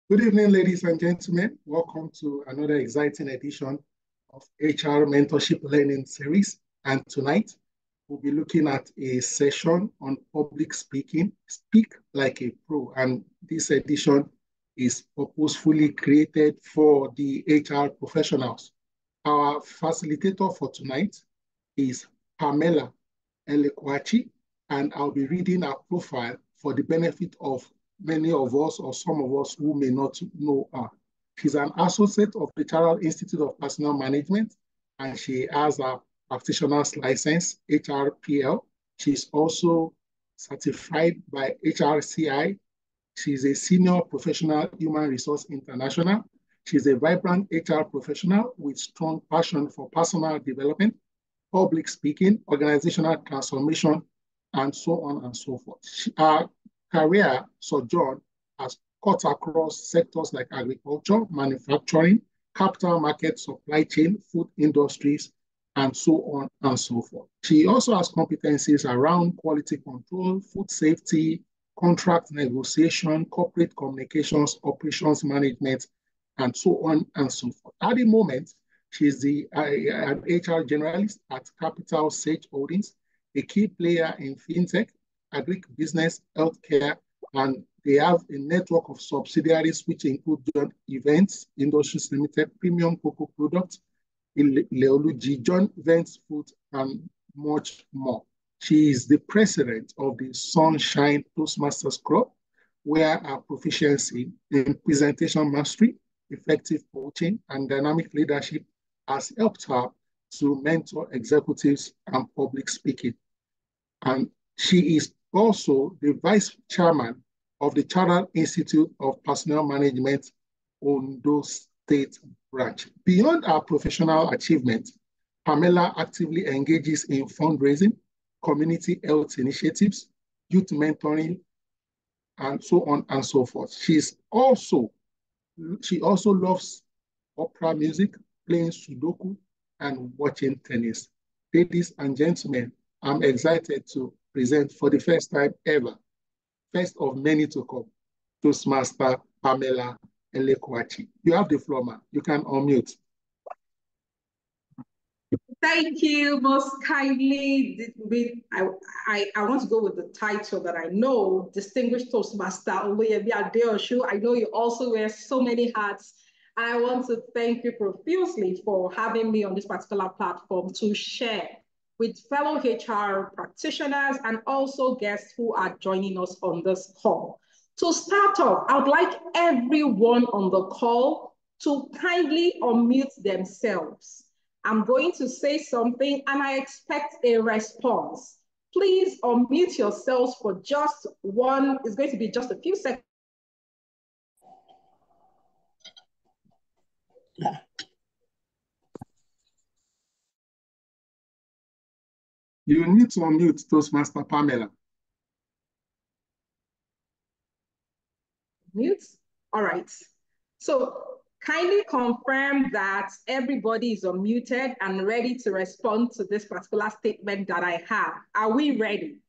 Good evening, ladies and gentlemen. Welcome to another exciting edition of HR Mentorship Learning Series. And tonight, we'll be looking at a session on public speaking, Speak Like a Pro. And this edition is purposefully created for the HR professionals. Our facilitator for tonight is Pamela Elekwachi, and I'll be reading her profile for the benefit of many of us or some of us who may not know her. She's an associate of the Chartered Institute of Personnel Management, and she has a practitioner's license, HRPL. She's also certified by HRCI. She's a senior professional human resource international. She's a vibrant HR professional with strong passion for personal development, public speaking, organizational transformation, and so on and so forth. Her career sojourn has cut across sectors like agriculture, manufacturing, capital market, supply chain, food industries, and so on and so forth. She also has competencies around quality control, food safety, contract negotiation, corporate communications, operations management, and so on and so forth. At the moment, she's an HR generalist at Capital Sage Holdings, a key player in fintech, agribusiness, healthcare, and they have a network of subsidiaries which include John Events, Industries Limited, Premium Cocoa Products, Leoluji, John Vance Food, and much more. She is the president of the Sunshine Toastmasters Club, where her proficiency in presentation mastery, effective coaching, and dynamic leadership has helped her to mentor executives and public speaking. And she is also the vice chairman of the Chartered Institute of Personnel Management Ondo State branch. Beyond her professional achievement, Pamela actively engages in fundraising, community health initiatives, youth mentoring, and so on and so forth. She also loves opera music, playing Sudoku, and watching tennis. Ladies and gentlemen, I'm excited to present for the first time ever, first of many to come, Toastmaster Pamela Elekwachi. You have the floor, ma'am. You can unmute. Thank you most kindly. I want to go with the title that I know, Distinguished Toastmaster Oluyebi Adeoshu. I know you also wear so many hats. I want to thank you profusely for having me on this particular platform to share with fellow HR practitioners and also guests who are joining us on this call. To start off, I would like everyone on the call to kindly unmute themselves. I'm going to say something and I expect a response. Please unmute yourselves for just one, it's going to be just a few seconds. You need to unmute Toastmaster Pamela. Mute? All right. So kindly confirm that everybody is unmuted and ready to respond to this particular statement that I have. Are we ready?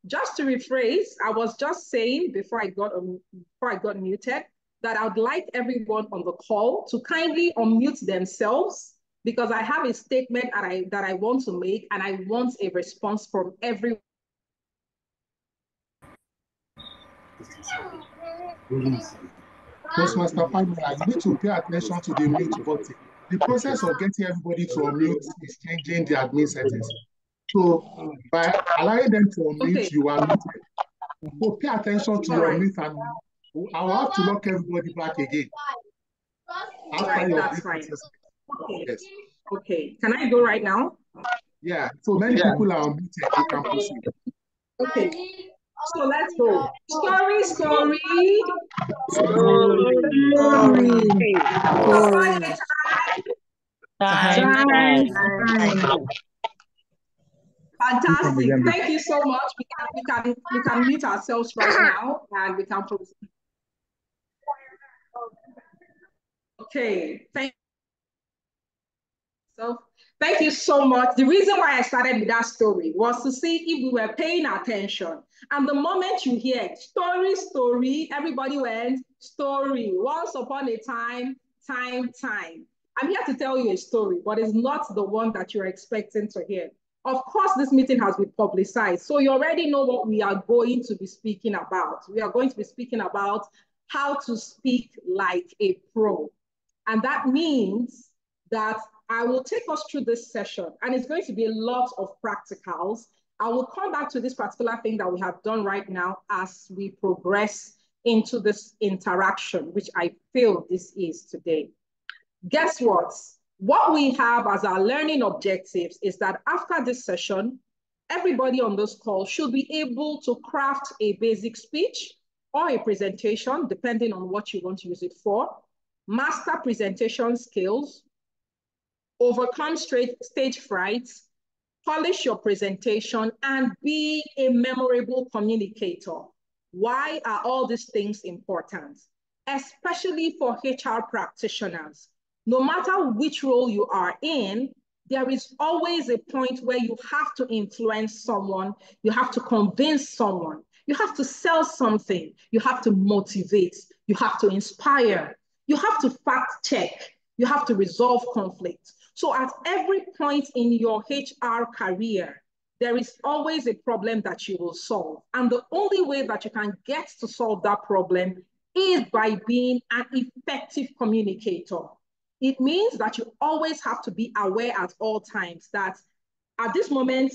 Just to rephrase, I was just saying before I got muted that I would like everyone on the call to kindly unmute themselves because I have a statement that I want to make and I want a response from everyone. Toastmaster Pamela, you need to pay attention to the mute button. The process of getting everybody to unmute is changing the admin settings. So by allowing them to unmute, you are muted. So pay attention to your mute and I will have to lock everybody back again. After that's fine. Okay. Yes. Okay. Can I go right now? Yeah. So many people are unmuted. You can proceed. Okay. So let's go. Story. Fantastic. Thank you so much. We can mute ourselves right now and we can proceed. Okay. Thank Thank you so much. The reason why I started with that story was to see if we were paying attention. And the moment you hear story, story, everybody went, story. Once upon a time, time. I'm here to tell you a story, but it's not the one that you're expecting to hear. Of course, this meeting has been publicized, so you already know what we are going to be speaking about. We are going to be speaking about how to speak like a pro. And that means that I will take us through this session, and it's going to be a lot of practicals. I will come back to this particular thing that we have done right now as we progress into this interaction, which I feel this is today. Guess what? What we have as our learning objectives is that after this session, everybody on this call should be able to craft a basic speech or a presentation, depending on what you want to use it for, master presentation skills, overcome stage fright, polish your presentation, and be a memorable communicator. Why are all these things important? Especially for HR practitioners. No matter which role you are in, there is always a point where you have to influence someone, you have to convince someone, you have to sell something, you have to motivate, you have to inspire, you have to fact check, you have to resolve conflict. So at every point in your HR career, there is always a problem that you will solve. And the only way that you can get to solve that problem is by being an effective communicator. It means that you always have to be aware at all times that at this moment,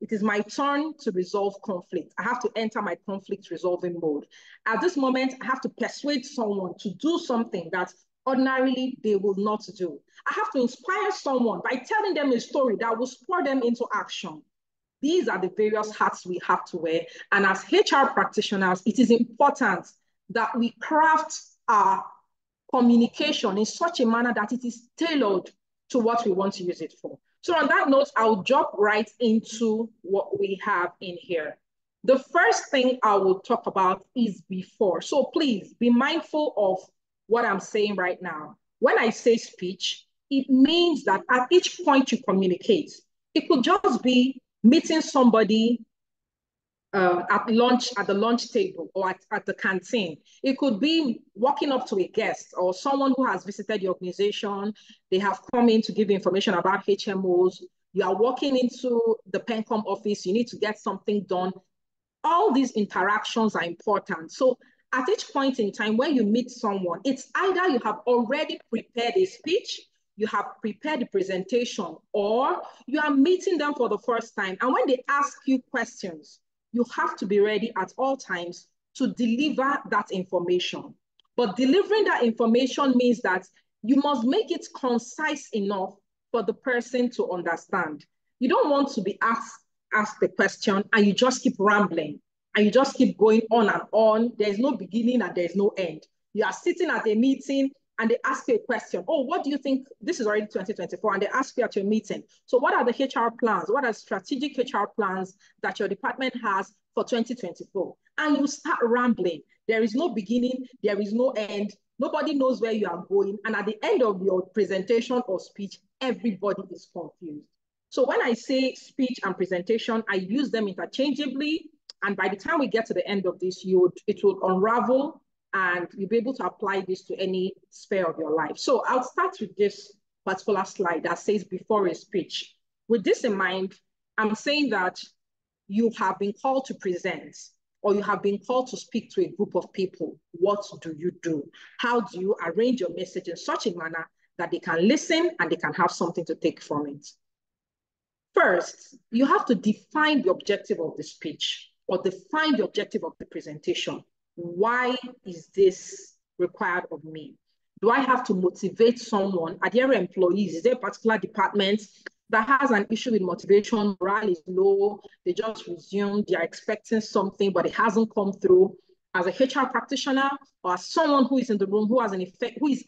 it is my turn to resolve conflict. I have to enter my conflict resolving mode. At this moment, I have to persuade someone to do something that ordinarily they will not do. I have to inspire someone by telling them a story that will spur them into action. These are the various hats we have to wear. And as HR practitioners, it is important that we craft our communication in such a manner that it is tailored to what we want to use it for. So on that note, I'll jump right into what we have in here. The first thing I will talk about is before. So please be mindful of what I'm saying right now. When I say speech, it means that at each point you communicate, it could just be meeting somebody at the lunch table or at the canteen. It could be walking up to a guest or someone who has visited the organization. They have come in to give information about HMOs. You are walking into the PENCOM office. You need to get something done. All these interactions are important. So at each point in time, when you meet someone, it's either you have already prepared a speech, you have prepared the presentation, or you are meeting them for the first time. And when they ask you questions, you have to be ready at all times to deliver that information. But delivering that information means that you must make it concise enough for the person to understand. You don't want to be asked the question and you just keep rambling and you just keep going on and on. There's no beginning and there's no end. You are sitting at a meeting and they ask you a question. Oh, what do you think? This is already 2024, and they ask you at your meeting. So what are the HR plans? What are strategic HR plans that your department has for 2024? And you start rambling. There is no beginning, there is no end. Nobody knows where you are going. And at the end of your presentation or speech, everybody is confused. So when I say speech and presentation, I use them interchangeably. And by the time we get to the end of this, it will unravel and you'll be able to apply this to any sphere of your life. So I'll start with this particular slide that says before a speech. With this in mind, I'm saying that you have been called to present or you have been called to speak to a group of people. What do you do? How do you arrange your message in such a manner that they can listen and they can have something to take from it? First, you have to define the objective of the speech or define the objective of the presentation. Why is this required of me? Do I have to motivate someone? Are there employees? Is there a particular department that has an issue with motivation? Morale is low. They just resumed. They are expecting something, but it hasn't come through. As a HR practitioner or as someone who is in the room who is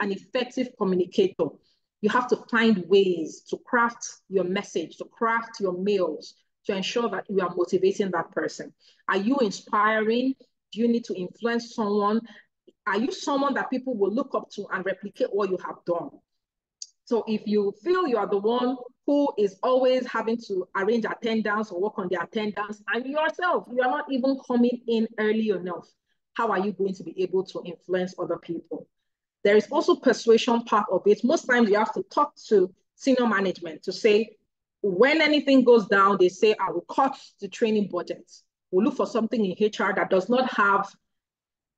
an effective communicator, you have to find ways to craft your message, to craft your mails, to ensure that you are motivating that person. Are you inspiring? Do you need to influence someone? Are you someone that people will look up to and replicate what you have done? So if you feel you are the one who is always having to arrange attendance or work on the attendance, and yourself, you are not even coming in early enough, how are you going to be able to influence other people? There is also persuasion part of it. Most times you have to talk to senior management to say, when anything goes down, they say, I will cut the training budget. We'll look for something in HR that does not have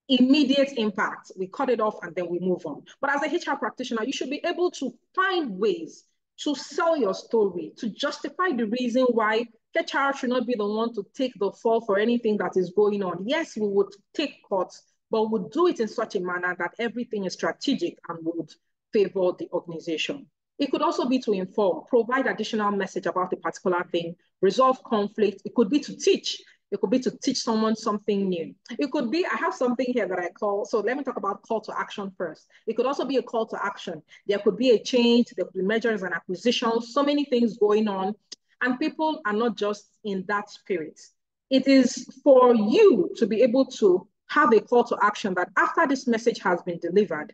immediate impact. We cut it off and then we move on. But as a HR practitioner, you should be able to find ways to sell your story, to justify the reason why HR should not be the one to take the fall for anything that is going on. Yes, we would take cuts, but we'll do it in such a manner that everything is strategic and would favor the organization. It could also be to inform, provide additional message about a particular thing, resolve conflict. It could be to teach. It could be to teach someone something new. It could be, I have something here that I call, so let me talk about call to action first. It could also be a call to action. There could be a change, there could be mergers and acquisitions, so many things going on, and people are not just in that spirit. It is for you to be able to have a call to action that after this message has been delivered,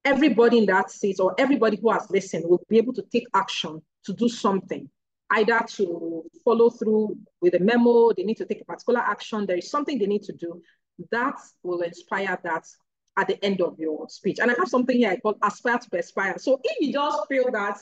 everybody in that seat or everybody who has listened will be able to take action to do something, either to follow through with a memo, they need to take a particular action, there is something they need to do. That will inspire that at the end of your speech. And I have something here I call aspire to perspire. So if you just feel that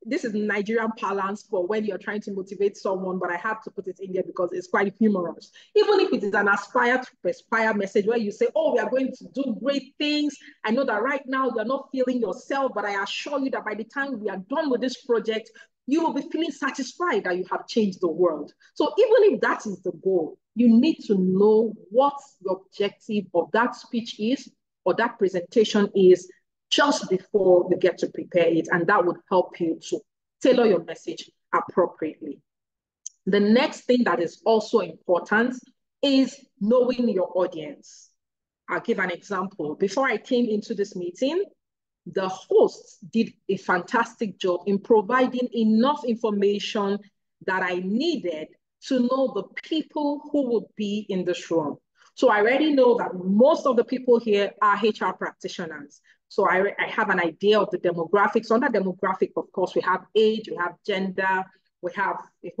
this is Nigerian parlance for when you're trying to motivate someone, but I have to put it in there because it's quite humorous. Even if it is an aspire to perspire message where you say, oh, we are going to do great things. I know that right now you're not feeling yourself, but I assure you that by the time we are done with this project, you will be feeling satisfied that you have changed the world. So even if that is the goal, you need to know what the objective of that speech is or that presentation is just before you get to prepare it. And that would help you to tailor your message appropriately. The next thing that is also important is knowing your audience. I'll give an example. Before I came into this meeting, the host did a fantastic job in providing enough information that I needed to know the people who would be in this room. So I already know that most of the people here are HR practitioners. So I have an idea of the demographics. On that demographic, of course, we have age, we have gender, we have a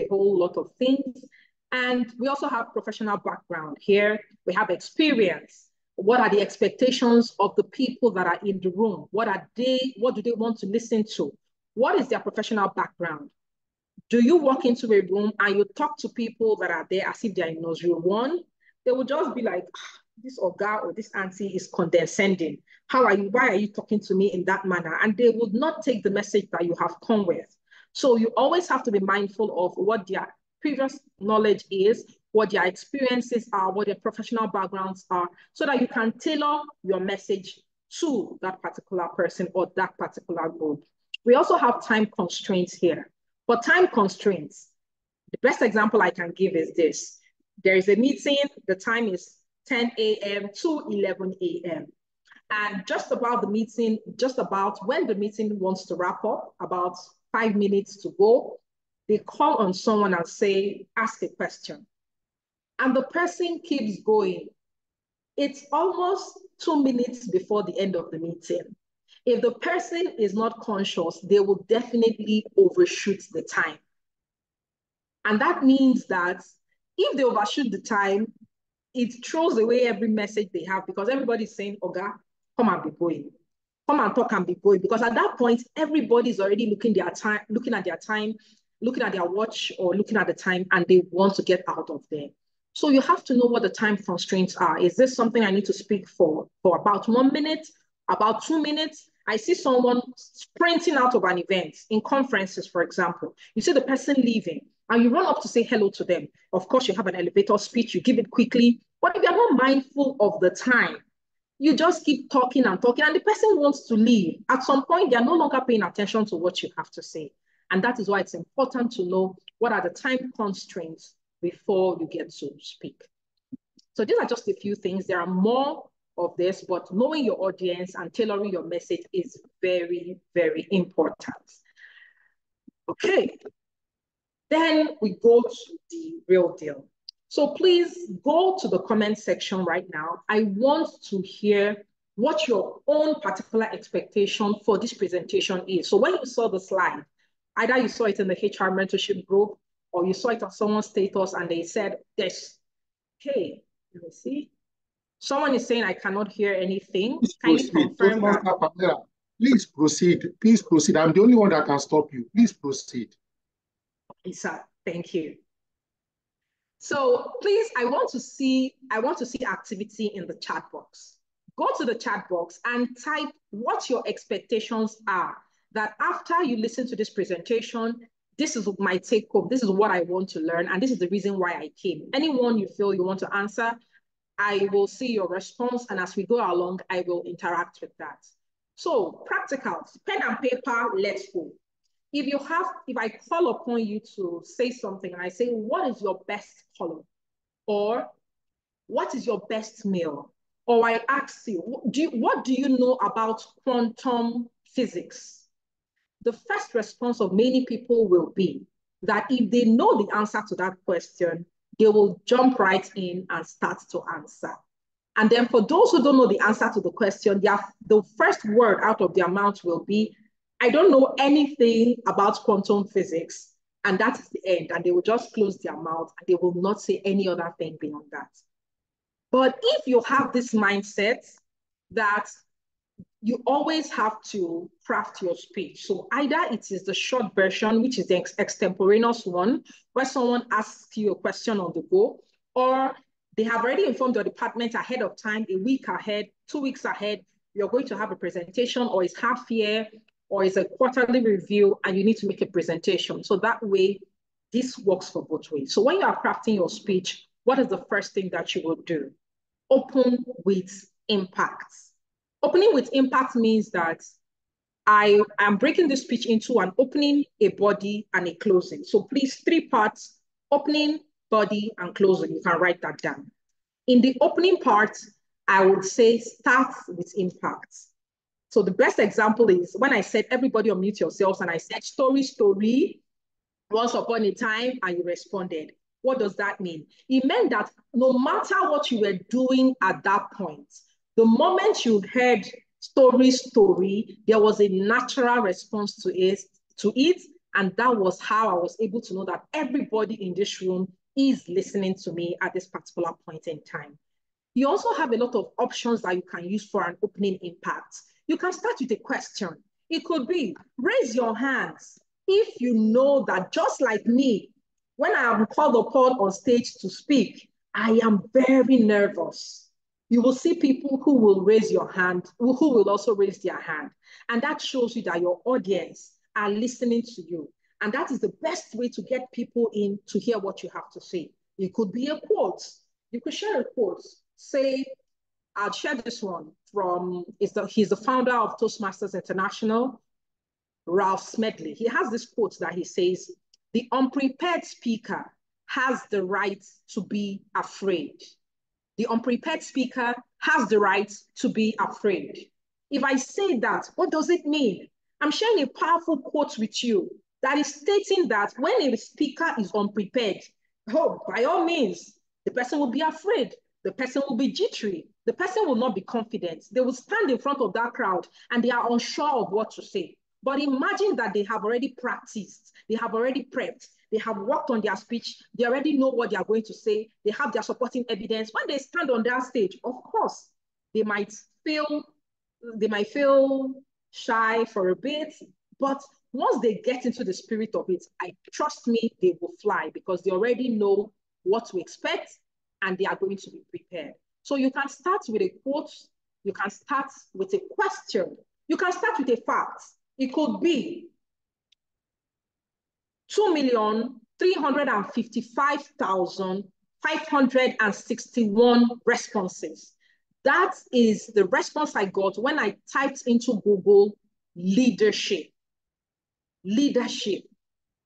whole lot of things. And we also have professional background here. We have experience. What are the expectations of the people that are in the room? What do they want to listen to? What is their professional background? Do you walk into a room and you talk to people that are there as if they're in nursery one? They will just be like, this oga or this auntie is condescending. Why are you talking to me in that manner? And they would not take the message that you have come with. So you always have to be mindful of what their previous knowledge is, what their experiences are, what their professional backgrounds are, so that you can tailor your message to that particular person or that particular group. We also have time constraints here. For time constraints, the best example I can give is this. There is a meeting, the time is 10 a.m. to 11 a.m. And just about when the meeting wants to wrap up, about 5 minutes to go, they call on someone and say, ask a question. And the person keeps going. It's almost 2 minutes before the end of the meeting. If the person is not conscious, they will definitely overshoot the time. And that means that if they overshoot the time, it throws away every message they have because everybody's saying, Oga, come and be going. Come and talk and be going. Because at that point, everybody's already looking at their time, looking at their watch or looking at the time, and they want to get out of there. So you have to know what the time constraints are. Is this something I need to speak for about 1 minute, about 2 minutes? I see someone sprinting out of an event in conferences, for example. You see the person leaving and you run up to say hello to them. Of course, you have an elevator speech, you give it quickly. But if you're not mindful of the time, you just keep talking and talking, and the person wants to leave. At some point, they're no longer paying attention to what you have to say. And that is why it's important to know what are the time constraints before you get to speak. So these are just a few things. There are more of this, but knowing your audience and tailoring your message is very, very important. Okay, then we go to the real deal. So please go to the comment section right now. I want to hear what your own particular expectation for this presentation is. So when you saw the slide, either you saw it in the HR mentorship group or you saw it on someone's status and they said this. Hey, let me see. Someone is saying I cannot hear anything. Please Kindly proceed. confirm that. Pamela, please proceed. Please proceed. I'm the only one that can stop you. Please proceed. Lisa, thank you. So please, I want to see activity in the chat box. Go to the chat box and type what your expectations are. That after you listen to this presentation, this is my take home. This is what I want to learn, and this is the reason why I came. Anyone you feel you want to answer, I will see your response, and as we go along, I will interact with that. So practicals, pen and paper, let's go. If I call upon you to say something and I say, what is your best color? Or what is your best meal? Or I ask you, what do you know about quantum physics? The first response of many people will be that if they know the answer to that question, they will jump right in and start to answer. And then for those who don't know the answer to the question, the first word out of their mouth will be, I don't know anything about quantum physics. And that is the end. And they will just close their mouth and they will not say any other thing beyond that. But if you have this mindset that you always have to craft your speech. So either it is the short version, which is the extemporaneous one, where someone asks you a question on the go, or they have already informed your department ahead of time, a week ahead, 2 weeks ahead, you're going to have a presentation, or it's half year, or it's a quarterly review, and you need to make a presentation. So that way, this works for both ways. So when you are crafting your speech, what is the first thing that you will do? Open with impact. Opening with impact means that I am breaking the speech into an opening, a body, and a closing. So please, 3 parts, opening, body, and closing. You can write that down. In the opening part, I would say start with impact. So the best example is when I said, everybody unmute yourselves, and I said, story, once upon a time, and you responded. What does that mean? It meant that no matter what you were doing at that point, the moment you heard story, there was a natural response to it, and that was how I was able to know that everybody in this room is listening to me at this particular point in time. You also have a lot of options that you can use for an opening impact. You can start with a question. It could be, raise your hands if you know that just like me, when I am called upon on stage to speak, I am very nervous. You will see people who will raise your hand, who will also raise their hand. And that shows you that your audience are listening to you. And that is the best way to get people in to hear what you have to say. It could be a quote. You could share a quote. Say, I'll share this one from, he's the founder of Toastmasters International, Ralph Smedley. He has this quote that he says, the unprepared speaker has the right to be afraid. The unprepared speaker has the right to be afraid. If I say that, what does it mean? I'm sharing a powerful quote with you that is stating that when a speaker is unprepared, by all means, the person will be afraid. The person will be jittery. The person will not be confident. They will stand in front of that crowd and they are unsure of what to say. But imagine that they have already practiced, they have already prepped, they have worked on their speech, they already know what they are going to say, they have their supporting evidence. When they stand on that stage, of course, they might feel shy for a bit, but once they get into the spirit of it, trust me, they will fly because they already know what to expect and they are going to be prepared. So you can start with a quote, you can start with a question, you can start with a fact. It could be 2,355,561 responses. That is the response I got when I typed into Google leadership. Leadership.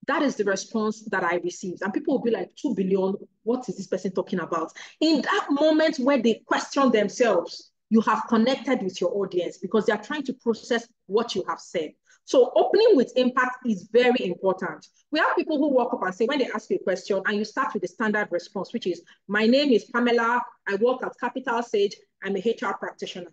That is the response that I received. And people will be like, 2 billion, what is this person talking about? In that moment where they question themselves, you have connected with your audience because they are trying to process what you have said. So opening with impact is very important. We have people who walk up and say, when they ask you a question, and you start with the standard response, which is, my name is Pamela, I work at Capital Sage, I'm a HR practitioner.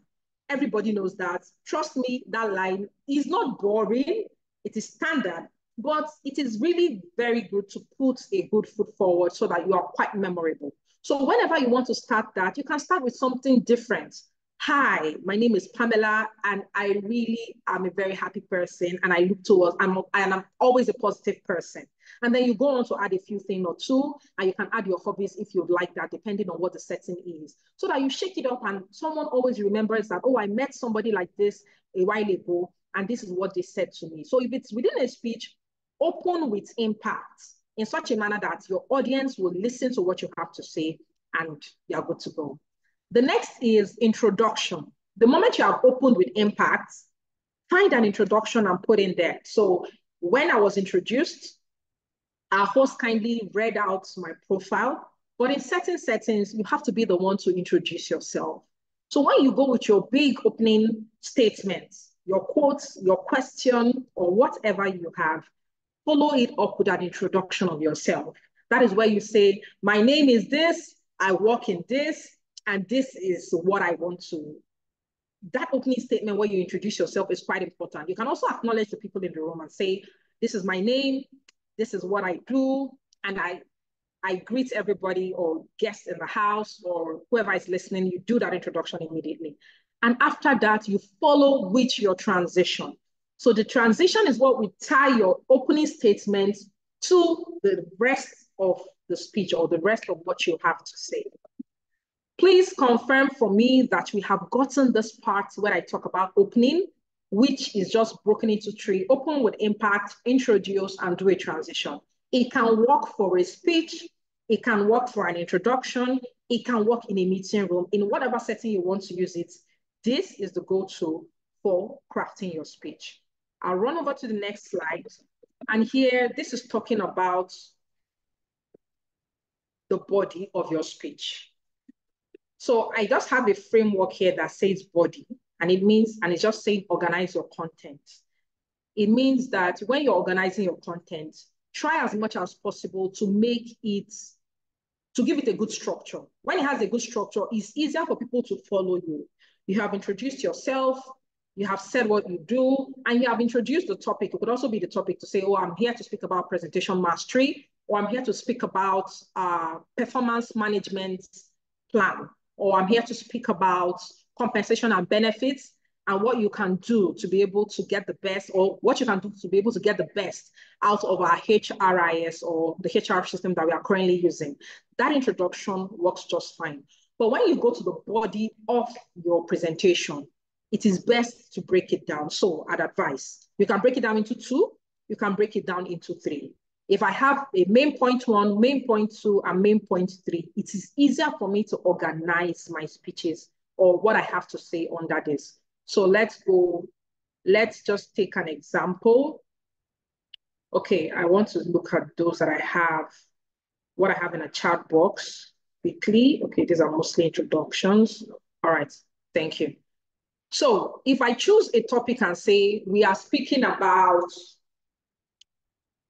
Everybody knows that. Trust me, that line is not boring. It is standard, but it is really very good to put a good foot forward so that you are quite memorable. So whenever you want to start that, you can start with something different. Hi, my name is Pamela, and I really am a very happy person, and I look towards, and I'm always a positive person. And then you go on to add a few things or two, and you can add your hobbies if you'd like that, depending on what the setting is. So that you shake it up and someone always remembers that, oh, I met somebody like this a while ago, and this is what they said to me. So if it's within a speech, open with impact in such a manner that your audience will listen to what you have to say and you're good to go. The next is introduction. The moment you have opened with impact, find an introduction and put in there. So when I was introduced, our host kindly read out my profile, but in certain settings, you have to be the one to introduce yourself. So when you go with your big opening statements, your quotes, your question, or whatever you have, follow it up with an introduction of yourself. That is where you say, my name is this, I work in this, and this is what I want to. That opening statement where you introduce yourself is quite important. You can also acknowledge the people in the room and say, this is my name, this is what I do, and I greet everybody or guests in the house or whoever is listening. You do that introduction immediately. And after that, you follow with your transition. So the transition is what we tie your opening statement to the rest of the speech or the rest of what you have to say. Please confirm for me that we have gotten this part where I talk about opening, which is just broken into three: open with impact, introduce, and do a transition. It can work for a speech, it can work for an introduction, it can work in a meeting room, in whatever setting you want to use it. This is the go-to for crafting your speech. I'll run over to the next slide. And here, this is talking about the body of your speech. So I just have a framework here that says body, and it means, and it's just saying organize your content. It means that when you're organizing your content, try as much as possible to make it, to give it a good structure. When it has a good structure, it's easier for people to follow you. You have introduced yourself, you have said what you do, and you have introduced the topic. It could also be the topic to say, oh, I'm here to speak about presentation mastery, or I'm here to speak about performance management plan, or I'm here to speak about compensation and benefits and what you can do to be able to get the best, or what you can do to be able to get the best out of our HRIS or the HR system that we are currently using. That introduction works just fine. But when you go to the body of your presentation, it is best to break it down. So I'd advise, you can break it down into two, you can break it down into three. If I have a main point one, main point two, and main point three, it is easier for me to organize my speeches or what I have to say under this. So let's go, let's just take an example. Okay, I want to look at those that I have, what I have in a chat box quickly. Okay, these are mostly introductions. All right, thank you. So if I choose a topic and say, we are speaking about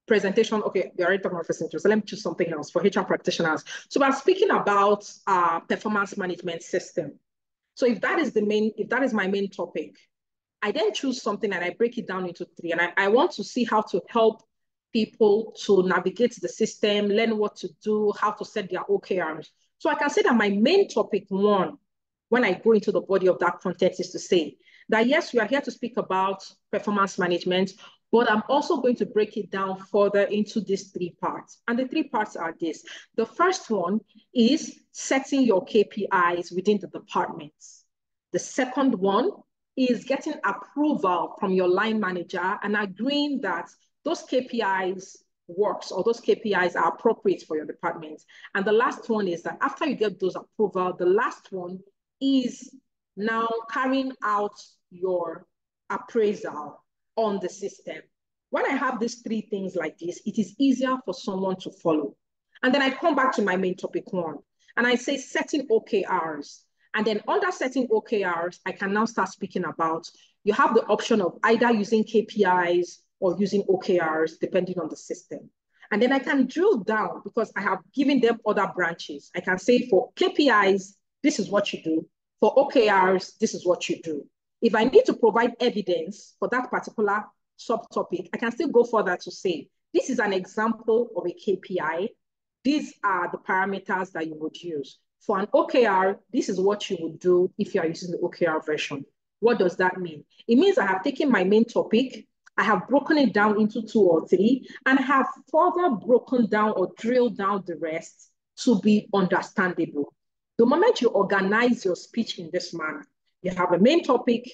presentation, okay, we already talking about presentation, so let me choose something else for HR practitioners. So we're speaking about performance management system. So if that is my main topic, I then choose something and I break it down into three. And I want to see how to help people to navigate the system, learn what to do, how to set their OKRs. So I can say that my main topic one, when I go into the body of that content, is to say that yes, we are here to speak about performance management, but I'm also going to break it down further into these three parts. And the three parts are this. The first one is setting your KPIs within the departments. The second one is getting approval from your line manager and agreeing that those KPIs works or those KPIs are appropriate for your department. And the last one is that after you get those approval, the last one is now carrying out your appraisal on the system. When I have these three things like this, it is easier for someone to follow. And then I come back to my main topic one, and I say setting OKRs. And then under setting OKRs, I can now start speaking about, you have the option of either using KPIs or using OKRs, depending on the system. And then I can drill down because I have given them other branches. I can say for KPIs, this is what you do. For OKRs, this is what you do. If I need to provide evidence for that particular subtopic, I can still go further to say, this is an example of a KPI. These are the parameters that you would use. For an OKR, this is what you would do if you are using the OKR version. What does that mean? It means I have taken my main topic, I have broken it down into 2 or 3, and have further broken down or drilled down the rest to be understandable. The moment you organize your speech in this manner, you have a main topic,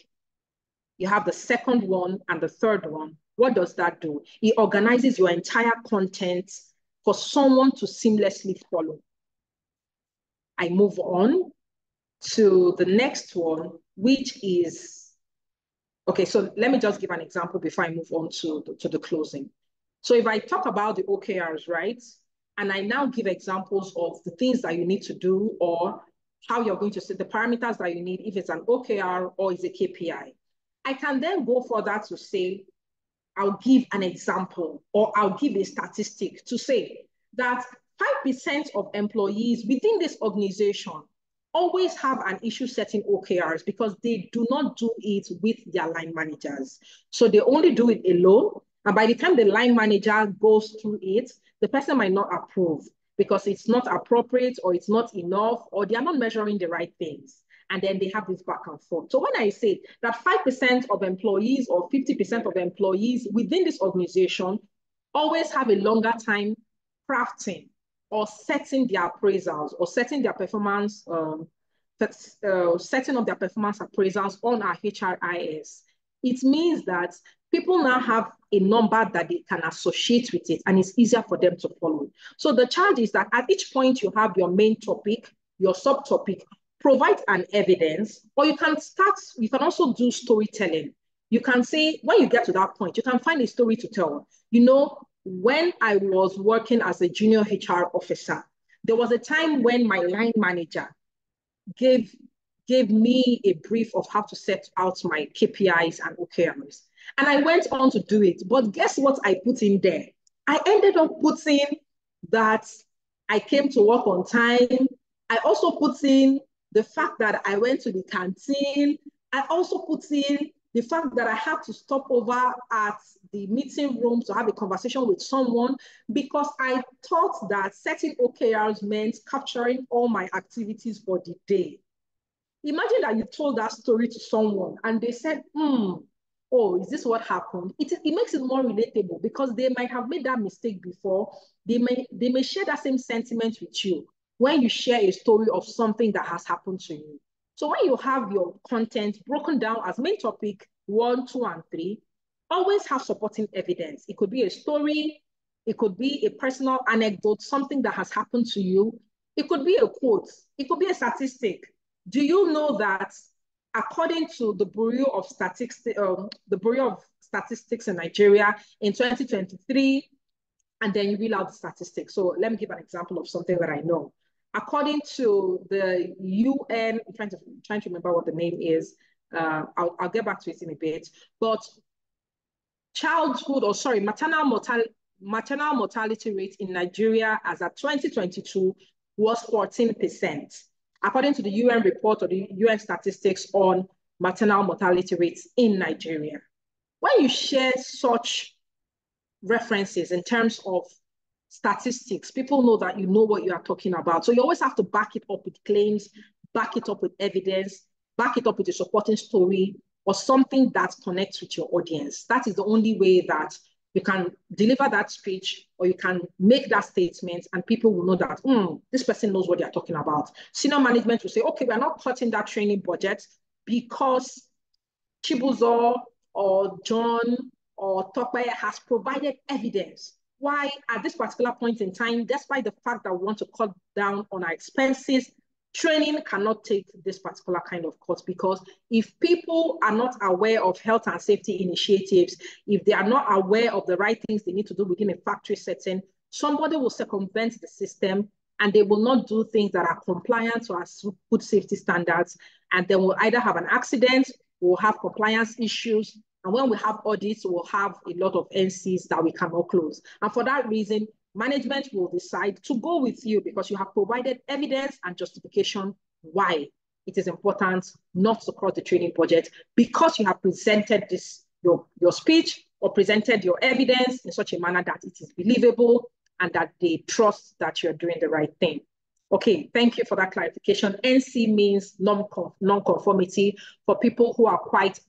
you have the second one, and the third one. What does that do? It organizes your entire content for someone to seamlessly follow. I move on to the next one, which is, okay, so let me just give an example before I move on to the closing. So if I talk about the OKRs, right, and I now give examples of the things that you need to do or how you're going to set the parameters that you need, if it's an OKR or it's a KPI, I can then go further to say, I'll give an example or I'll give a statistic to say that 5% of employees within this organization always have an issue setting OKRs because they do not do it with their line managers. So they only do it alone. And by the time the line manager goes through it, the person might not approve because it's not appropriate or it's not enough or they are not measuring the right things. And then they have this back and forth. So when I say that 5% of employees or 50% of employees within this organization always have a longer time crafting or setting their appraisals or setting their performance, setting up their performance appraisals on our HRIS, it means that people now have a number that they can associate with it and it's easier for them to follow. So the charge is that at each point you have your main topic, your subtopic, provide an evidence, or you can also do storytelling. You can say, when you get to that point, you can find a story to tell. You know, when I was working as a junior HR officer, there was a time when my line manager gave me a brief of how to set out my KPIs and OKRs. And I went on to do it. But guess what I put in there? I ended up putting that I came to work on time. I also put in the fact that I went to the canteen. I also put in the fact that I had to stop over at the meeting room to have a conversation with someone because I thought that setting OKRs meant capturing all my activities for the day. Imagine that you told that story to someone and they said, oh, is this what happened? It makes it more relatable because they might have made that mistake before. They may share that same sentiment with you when you share a story of something that has happened to you. So when you have your content broken down as main topic 1, 2, and 3, always have supporting evidence. It could be a story, it could be a personal anecdote, something that has happened to you. It could be a quote, it could be a statistic. Do you know that according to the Bureau of Statistics in Nigeria in 2023, and then you read out the statistics. So let me give an example of something that I know. According to the UN, I'm trying to remember what the name is. I'll get back to it in a bit. But maternal mortality rate in Nigeria as at 2022 was 14%. According to the UN report or the UN statistics on maternal mortality rates in Nigeria. When you share such references in terms of statistics, people know that you know what you are talking about. So you always have to back it up with claims, back it up with evidence, back it up with a supporting story or something that connects with your audience. That is the only way that you can deliver that speech or you can make that statement and people will know that this person knows what they're talking about. Senior management will say, okay, we're not cutting that training budget because Chibuzo or John or Tokwe has provided evidence why at this particular point in time, despite the fact that we want to cut down on our expenses, training cannot take this particular kind of cost because if people are not aware of health and safety initiatives, if they are not aware of the right things they need to do within a factory setting, somebody will circumvent the system and they will not do things that are compliant to our food safety standards. And then we'll either have an accident, we'll have compliance issues, and when we have audits, we'll have a lot of NCs that we cannot close. And for that reason, management will decide to go with you because you have provided evidence and justification why it is important not to cross the training budget because you have presented your speech or presented your evidence in such a manner that it is believable and that they trust that you're doing the right thing. Okay, thank you for that clarification. NC means non-conformity for people who are quite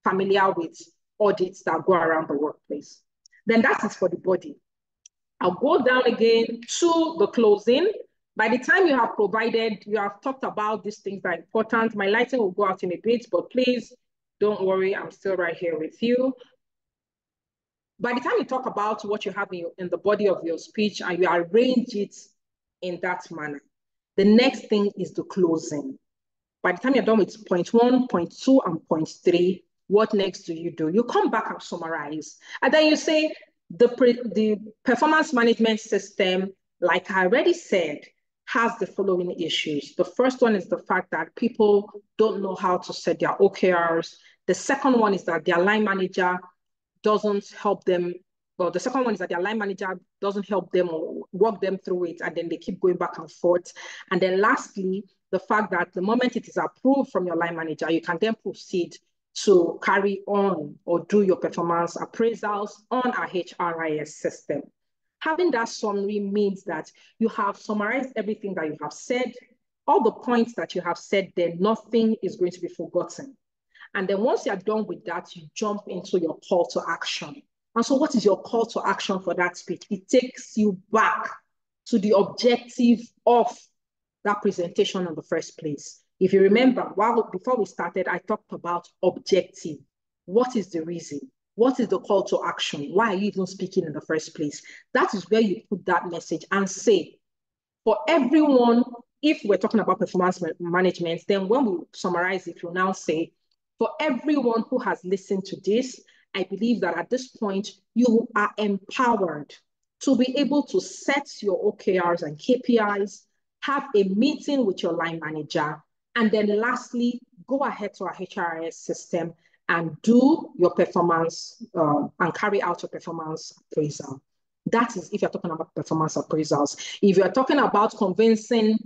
familiar with audits that go around the workplace. Then that is for the body. I'll go down again to the closing. By the time you have talked about these things that are important. My lighting will go out in a bit, but please don't worry, I'm still right here with you. By the time you talk about what you have in the body of your speech and you arrange it in that manner, the next thing is the closing. By the time you're done with point 1, point 2, and point 3, what next do? You come back and summarize. And then you say, the performance management system, like I already said, has the following issues. The first one is the fact that people don't know how to set their OKRs. The second one is that their line manager doesn't help them. Well, the second one is that their line manager doesn't help them or walk them through it, and then they keep going back and forth. And then lastly, the fact that the moment it is approved from your line manager, you can then proceed to carry on or do your performance appraisals on our HRIS system. Having that summary means that you have summarized everything that you have said, all the points that you have said, then nothing is going to be forgotten. And then once you're done with that, you jump into your call to action. And so what is your call to action for that speech? It takes you back to the objective of that presentation in the first place. If you remember, before we started, I talked about objective. What is the reason? What is the call to action? Why are you even speaking in the first place? That is where you put that message and say, for everyone, if we're talking about performance management, then when we summarize it, we'll now say, for everyone who has listened to this, I believe that at this point, you are empowered to be able to set your OKRs and KPIs, have a meeting with your line manager, and then lastly, go ahead to our HRIS system and do your performance and carry out your performance appraisal. That is if you're talking about performance appraisals. If you're talking about convincing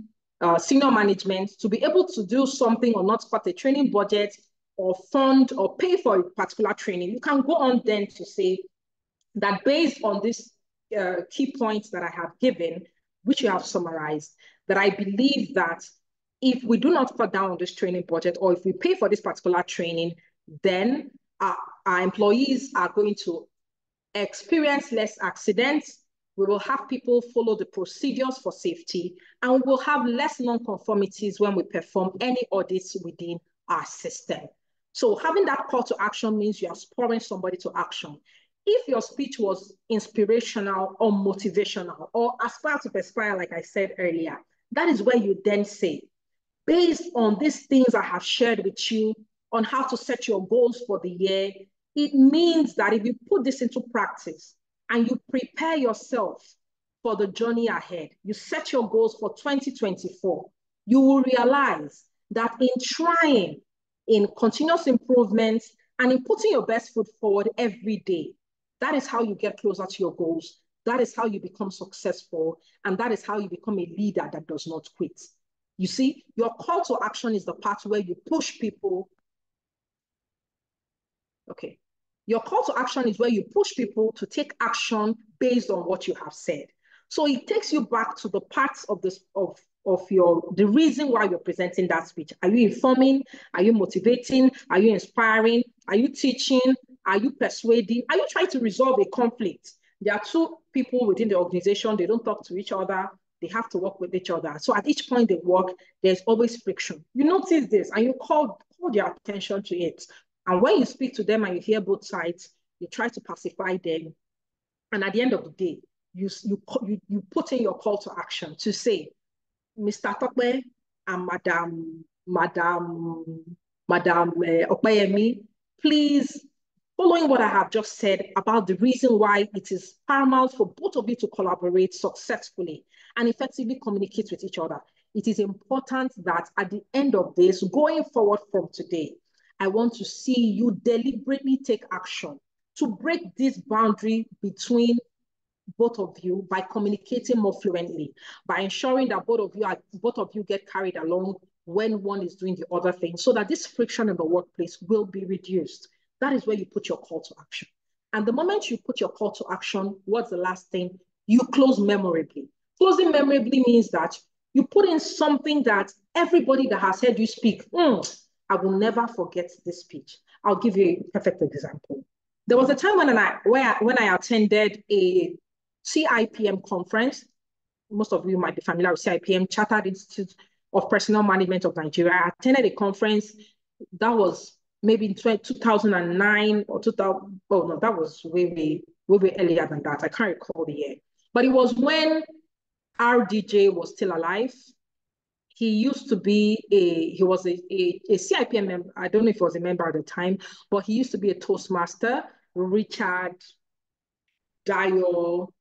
senior management to be able to do something or not cut a training budget or fund or pay for a particular training, you can go on then to say that based on these key points that I have given, which you have summarized, that I believe that if we do not cut down on this training budget or if we pay for this particular training, then our employees are going to experience less accidents. We will have people follow the procedures for safety, and we will have less non-conformities when we perform any audits within our system. So having that call to action means you are spurring somebody to action. If your speech was inspirational or motivational or aspire to perspire, like I said earlier, that is where you then say, based on these things I have shared with you on how to set your goals for the year, it means that if you put this into practice and you prepare yourself for the journey ahead, you set your goals for 2024, you will realize that in trying, in continuous improvement, and in putting your best foot forward every day, that is how you get closer to your goals. That is how you become successful. And that is how you become a leader that does not quit. You see, your call to action is the part where you push people. Okay. Your call to action is where you push people to take action based on what you have said. So it takes you back to the parts of this the reason why you're presenting that speech. Are you informing? Are you motivating? Are you inspiring? Are you teaching? Are you persuading? Are you trying to resolve a conflict? There are two people within the organization. They don't talk to each other. They have to work with each other. So at each point they work, there's always friction. You notice this and you call their attention to it. And when you speak to them and you hear both sides, you try to pacify them. And at the end of the day, you put in your call to action to say, Mr. Tokwe and Madam Opeyemi, please, following what I have just said about the reason why it is paramount for both of you to collaborate successfully and effectively communicate with each other, it is important that at the end of this, going forward from today, I want to see you deliberately take action to break this boundary between both of you by communicating more fluently, by ensuring that both of you get carried along when one is doing the other thing, so that this friction in the workplace will be reduced. That is where you put your call to action. And the moment you put your call to action, what's the last thing? You close memorably. Closing memorably means that you put in something that everybody that has heard you speak, I will never forget this speech. I'll give you a perfect example. There was a time when I attended a CIPM conference. Most of you might be familiar with CIPM, Chartered Institute of Personnel Management of Nigeria. I attended a conference that was maybe in 2009 or 2000. Oh no, that was way earlier than that. I can't recall the year. But it was when RDJ was still alive. He was a CIPM member. I don't know if he was a member at the time, but he used to be a Toastmaster, Richard Dio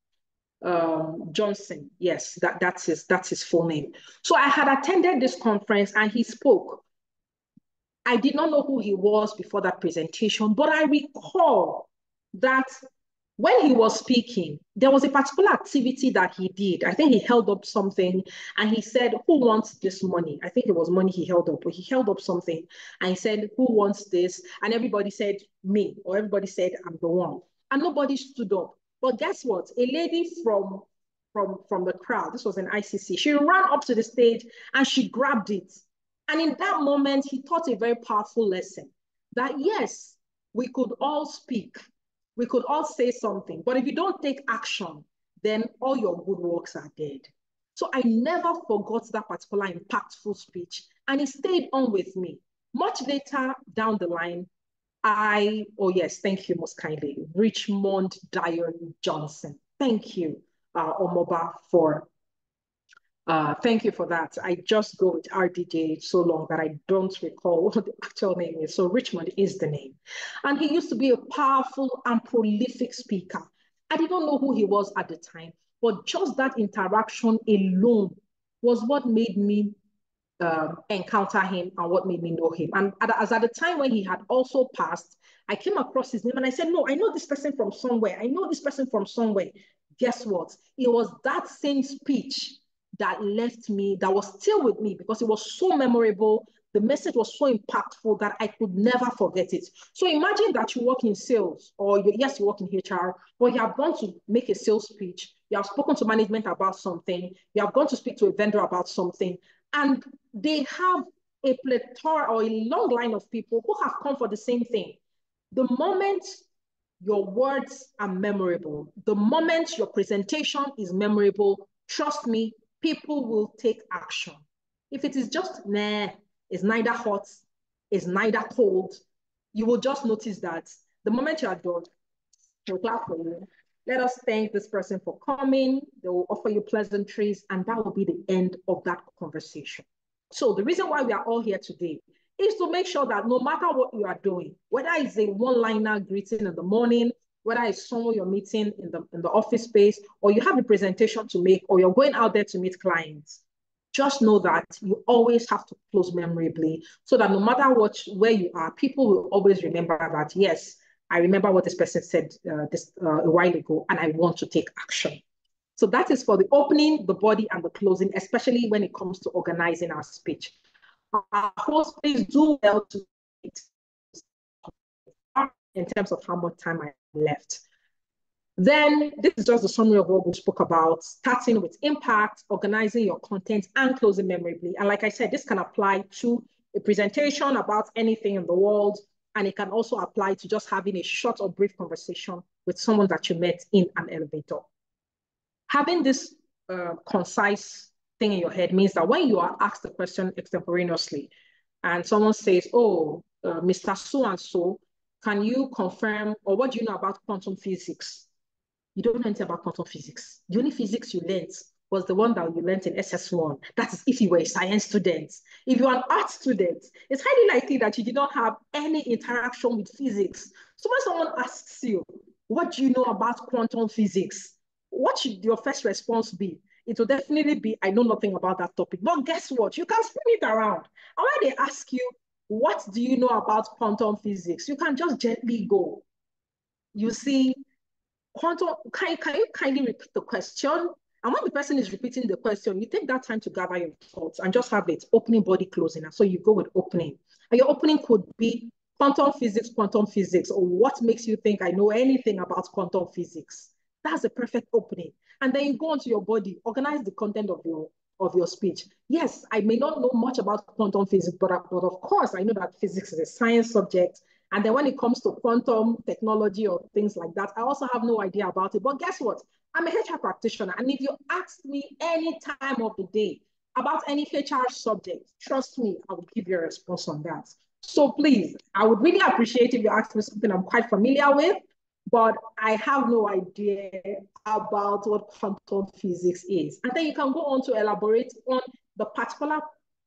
Johnson. Yes, that's his full name. So I had attended this conference and he spoke. I did not know who he was before that presentation, but I recall that when he was speaking, there was a particular activity that he did. I think he held up something and he said, who wants this money? I think it was money he held up, but he held up something and he said, who wants this? And everybody said, me, or everybody said, I'm the one. And nobody stood up. But guess what? A lady from the crowd, this was an ICC, she ran up to the stage and she grabbed it. And in that moment, he taught a very powerful lesson that yes, we could all speak. We could all say something, but if you don't take action, then all your good works are dead. So I never forgot that particular impactful speech, and it stayed on with me. Much later down the line, thank you most kindly, Richmond Dion Johnson. Thank you, Omoba, thank you for that. I just go with RDJ so long that I don't recall what the actual name is. So Richmond is the name. And he used to be a powerful and prolific speaker. I didn't know who he was at the time, but just that interaction alone was what made me encounter him and what made me know him. And at the time when he had also passed, I came across his name and I said, no, I know this person from somewhere. I know this person from somewhere. Guess what? It was that same speech that left me, that was still with me because it was so memorable. The message was so impactful that I could never forget it. So imagine that you work in sales, or you work in HR, but you have gone to make a sales speech. You have spoken to management about something. You have gone to speak to a vendor about something. And they have a plethora or a long line of people who have come for the same thing. The moment your words are memorable, the moment your presentation is memorable, trust me, people will take action. If it is just, nah, it's neither hot, it's neither cold, you will just notice that the moment you are done, they'll clap for you. Let us thank this person for coming. They will offer you pleasantries, and that will be the end of that conversation. So the reason why we are all here today is to make sure that no matter what you are doing, whether it's a one-liner greeting in the morning, whether it's someone you're meeting in the office space, or you have a presentation to make, or you're going out there to meet clients, just know that you always have to close memorably so that no matter where you are, people will always remember that, yes, I remember what this person said a while ago, and I want to take action. So that is for the opening, the body, and the closing, especially when it comes to organizing our speech. Our host, please do well to in terms of how much time I left. Then this is just a summary of what we spoke about, starting with impact, organizing your content, and closing memorably. And like I said, this can apply to a presentation about anything in the world, and it can also apply to just having a short or brief conversation with someone that you met in an elevator. Having this concise thing in your head means that when you are asked a question extemporaneously, and someone says, oh, Mr. So-and-so, can you confirm, or what do you know about quantum physics? You don't know anything about quantum physics. The only physics you learned was the one that you learned in SS1. That is if you were a science student. If you're an art student, it's highly likely that you did not have any interaction with physics. So when someone asks you, what do you know about quantum physics? What should your first response be? It will definitely be, I know nothing about that topic. But guess what? You can spin it around. And when they ask you, what do you know about quantum physics? You can just gently go. You see, quantum, can you kindly repeat the question? And when the person is repeating the question, you take that time to gather your thoughts and just have it opening, body, closing. And so you go with opening. And your opening could be quantum physics, or what makes you think I know anything about quantum physics. That's a perfect opening. And then you go onto your body, organize the content of your speech. Yes, I may not know much about quantum physics, but of course, I know that physics is a science subject. And then when it comes to quantum technology or things like that, I also have no idea about it. But guess what? I'm a HR practitioner. And if you ask me any time of the day about any HR subject, trust me, I will give you a response on that. So please, I would really appreciate if you ask me something I'm quite familiar with, but I have no idea about what quantum physics is. And then you can go on to elaborate on the particular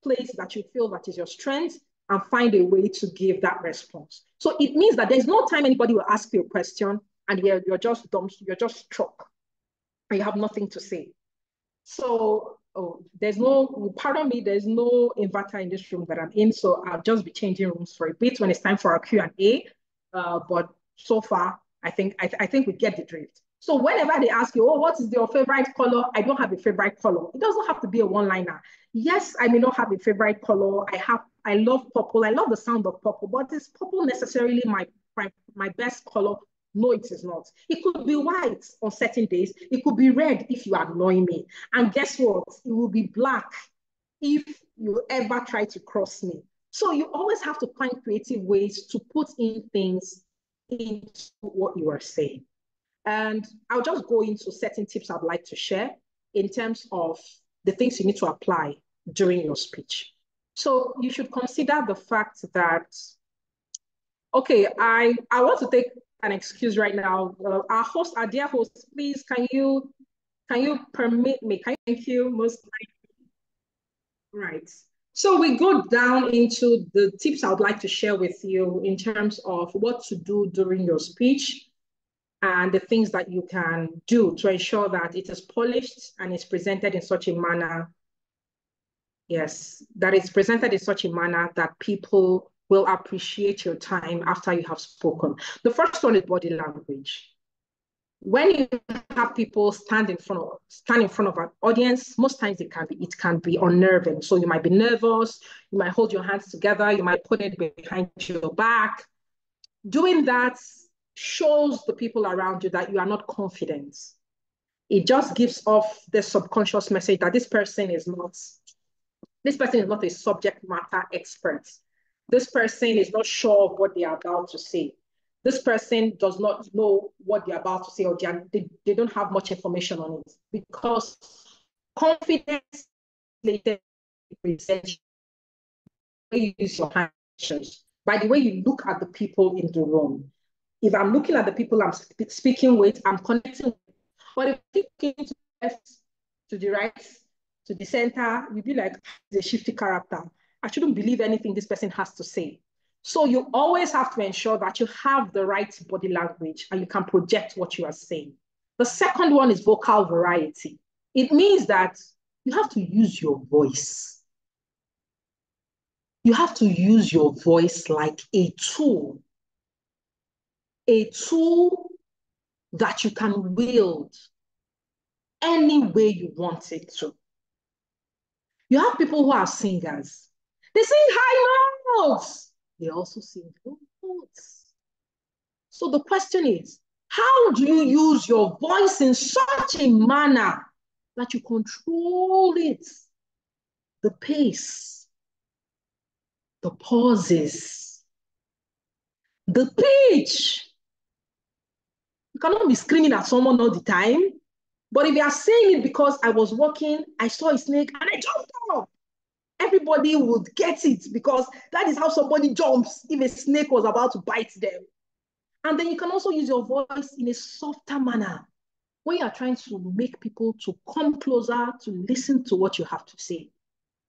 place that you feel that is your strength and find a way to give that response. So it means that there's no time anybody will ask you a question and you're just dumb, you're just struck and you have nothing to say. So there's no, pardon me, there's no inverter in this room that I'm in, so I'll just be changing rooms for a bit when it's time for our Q&A. But so far, I think we get the drift. So whenever they ask you, oh, what is your favorite color? I don't have a favorite color. It doesn't have to be a one-liner. Yes, I may not have a favorite color. I love purple. I love the sound of purple, but is purple necessarily my best color? No, it is not. It could be white on certain days. It could be red if you annoy me. And guess what? It will be black if you ever try to cross me. So you always have to find creative ways to put in things into what you are saying. And I'll just go into certain tips I'd like to share in terms of the things you need to apply during your speech. So you should consider the fact that, okay, I want to take an excuse right now. Our dear host, please, can you permit me? Thank you, most likely. Right. So we go down into the tips I would like to share with you in terms of what to do during your speech and the things that you can do to ensure that it is polished and is presented in such a manner, yes, that it's presented in such a manner that people will appreciate your time after you have spoken. The first one is body language. When you have people stand in front of an audience, most times it can be unnerving. So you might be nervous, you might hold your hands together, you might put it behind your back. Doing that shows the people around you that you are not confident. It just gives off the subconscious message that this person is not a subject matter expert. This person is not sure of what they are about to say. This person does not know what they're about to say, or they don't have much information on it, because confidence later presents you use your hands by the way you look at the people in the room. If I'm looking at the people I'm speaking with, I'm connecting with. But if I'm looking to the left, to the right, to the center, you'd be like, the shifty character. I shouldn't believe anything this person has to say. So you always have to ensure that you have the right body language and you can project what you are saying. The second one is vocal variety. It means that you have to use your voice. You have to use your voice like a tool that you can wield any way you want it to. You have people who are singers. They sing high notes. They also sing low notes. So the question is, how do you use your voice in such a manner that you control it? The pace, the pauses, the pitch. You cannot be screaming at someone all the time. But if you are saying it because I was walking, I saw a snake and I jumped up, everybody would get it, because that is how somebody jumps if a snake was about to bite them. And then you can also use your voice in a softer manner when you are trying to make people to come closer to listen to what you have to say.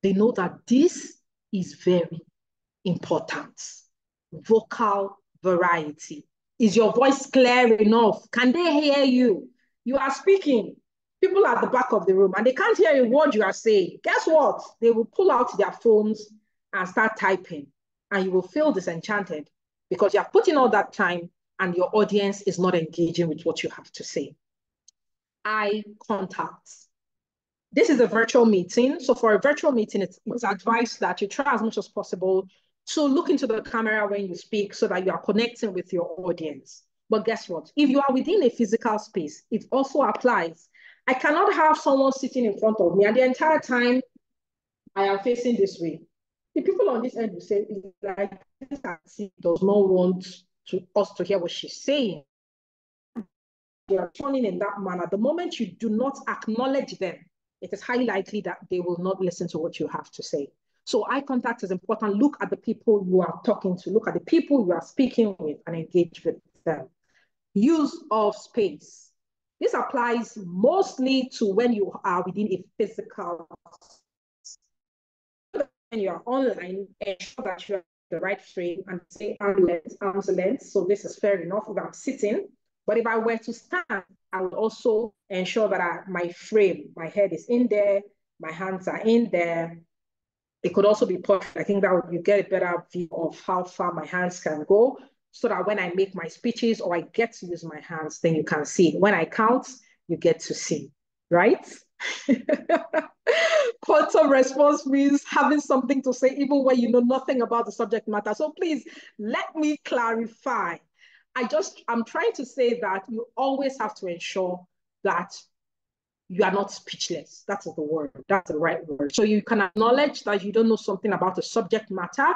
They know that this is very important. Vocal variety. Is your voice clear enough? Can they hear you? You are speaking. People at the back of the room and they can't hear a word you are saying. Guess what? They will pull out their phones and start typing, and you will feel disenchanted because you have put in all that time and your audience is not engaging with what you have to say. Eye contact. This is a virtual meeting. So for a virtual meeting, it's advised that you try as much as possible to look into the camera when you speak so that you are connecting with your audience. But guess what? If you are within a physical space, it also applies. I cannot have someone sitting in front of me and the entire time I am facing this way. The people on this end will say, like, this auntie does not want us to hear what she's saying. They are turning in that manner. The moment you do not acknowledge them, it is highly likely that they will not listen to what you have to say. So eye contact is important. Look at the people you are talking to. Look at the people you are speaking with and engage with them. Use of space. This applies mostly to when you are within a physical space. When you are online, ensure that you are the right frame and say arm's length. So this is fair enough if I'm sitting. But if I were to stand, I would also ensure that my frame, my head is in there, my hands are in there. It could also be perfect. I think that would, you get a better view of how far my hands can go so that when I make my speeches or I get to use my hands, then you can see. When I count, you get to see, right? Quantum response means having something to say even when you know nothing about the subject matter. So please let me clarify. I'm trying to say that you always have to ensure that you are not speechless. That is the word. That's the right word. So you can acknowledge that you don't know something about the subject matter,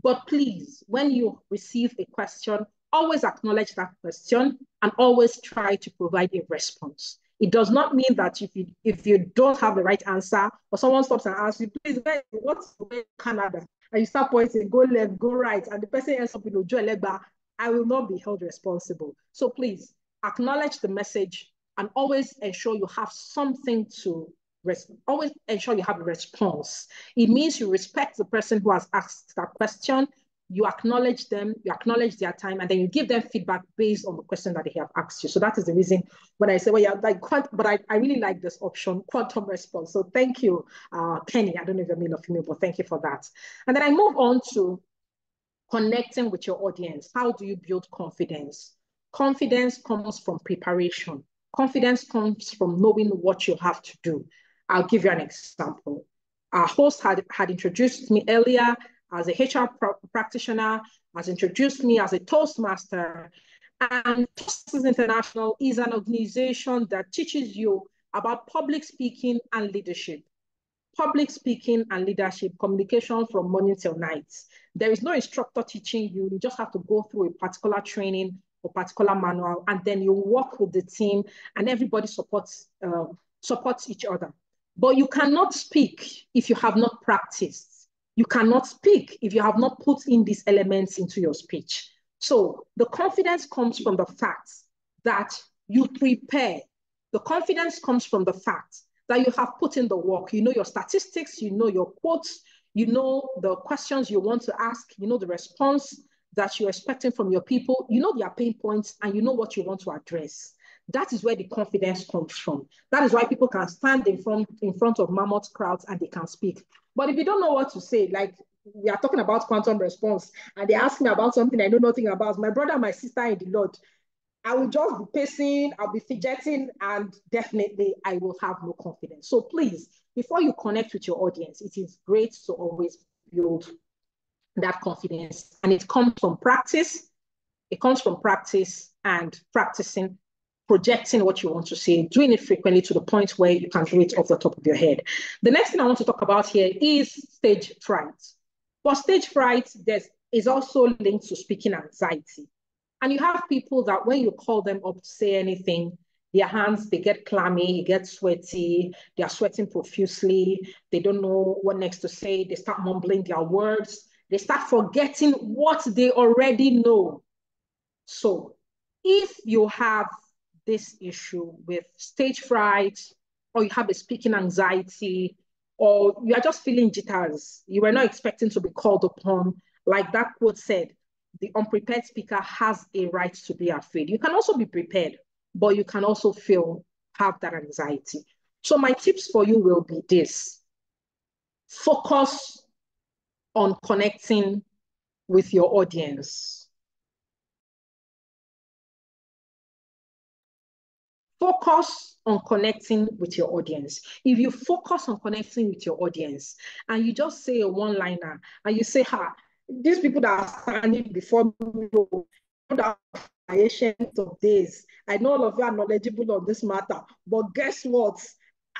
but please, when you receive a question, always acknowledge that question and always try to provide a response. It does not mean that if you don't have the right answer or someone stops and asks you, please, what's the way in Canada? And you start pointing, go left, go right, and the person ends up in Ojo Elegba, I will not be held responsible. So please acknowledge the message and always ensure you have something to always ensure you have a response. It means you respect the person who has asked that question, you acknowledge them, you acknowledge their time, and then you give them feedback based on the question that they have asked you. So that is the reason when I say, well, yeah, like, but I really like this option, quantum response. So thank you, Kenny. I don't know if you're male or female, but thank you for that. And then I move on to connecting with your audience. How do you build confidence? Confidence comes from preparation. Confidence comes from knowing what you have to do. I'll give you an example. Our host had introduced me earlier as a HR practitioner, has introduced me as a Toastmaster. And Toastmasters International is an organization that teaches you about public speaking and leadership. Public speaking and leadership, communication from morning till night. There is no instructor teaching you. You just have to go through a particular training or particular manual, and then you work with the team, and everybody supports each other. But you cannot speak if you have not practiced. You cannot speak if you have not put in these elements into your speech. So the confidence comes from the fact that you prepare. The confidence comes from the fact that you have put in the work. You know your statistics, you know your quotes, you know the questions you want to ask, you know the response that you're expecting from your people, you know their pain points, and you know what you want to address. That is where the confidence comes from. That is why people can stand in front of mammoth crowds and they can speak. But if you don't know what to say, like we are talking about quantum response, and they ask me about something I know nothing about, my brother, my sister in the Lord, I will just be pacing, I'll be fidgeting, and definitely I will have no confidence. So please, before you connect with your audience, it is great to always build that confidence. And it comes from practice. It comes from practice and practicing, projecting what you want to say, doing it frequently to the point where you can do it off the top of your head. The next thing I want to talk about here is stage fright. For stage fright, is also linked to speaking anxiety. And you have people that when you call them up to say anything, their hands, they get clammy, they get sweaty, they are sweating profusely, they don't know what next to say, they start mumbling their words, they start forgetting what they already know. So if you have this issue with stage fright, or you have a speaking anxiety, or you are just feeling jitters, you were not expecting to be called upon, like that quote said, the unprepared speaker has a right to be afraid. You can also be prepared, but you can also have that anxiety. So my tips for you will be this. Focus on connecting with your audience. focus on connecting with your audience. If you focus on connecting with your audience and you just say a one-liner and you say, these people that are standing before me, that patience of days. I know all of you are knowledgeable on this matter, but guess what?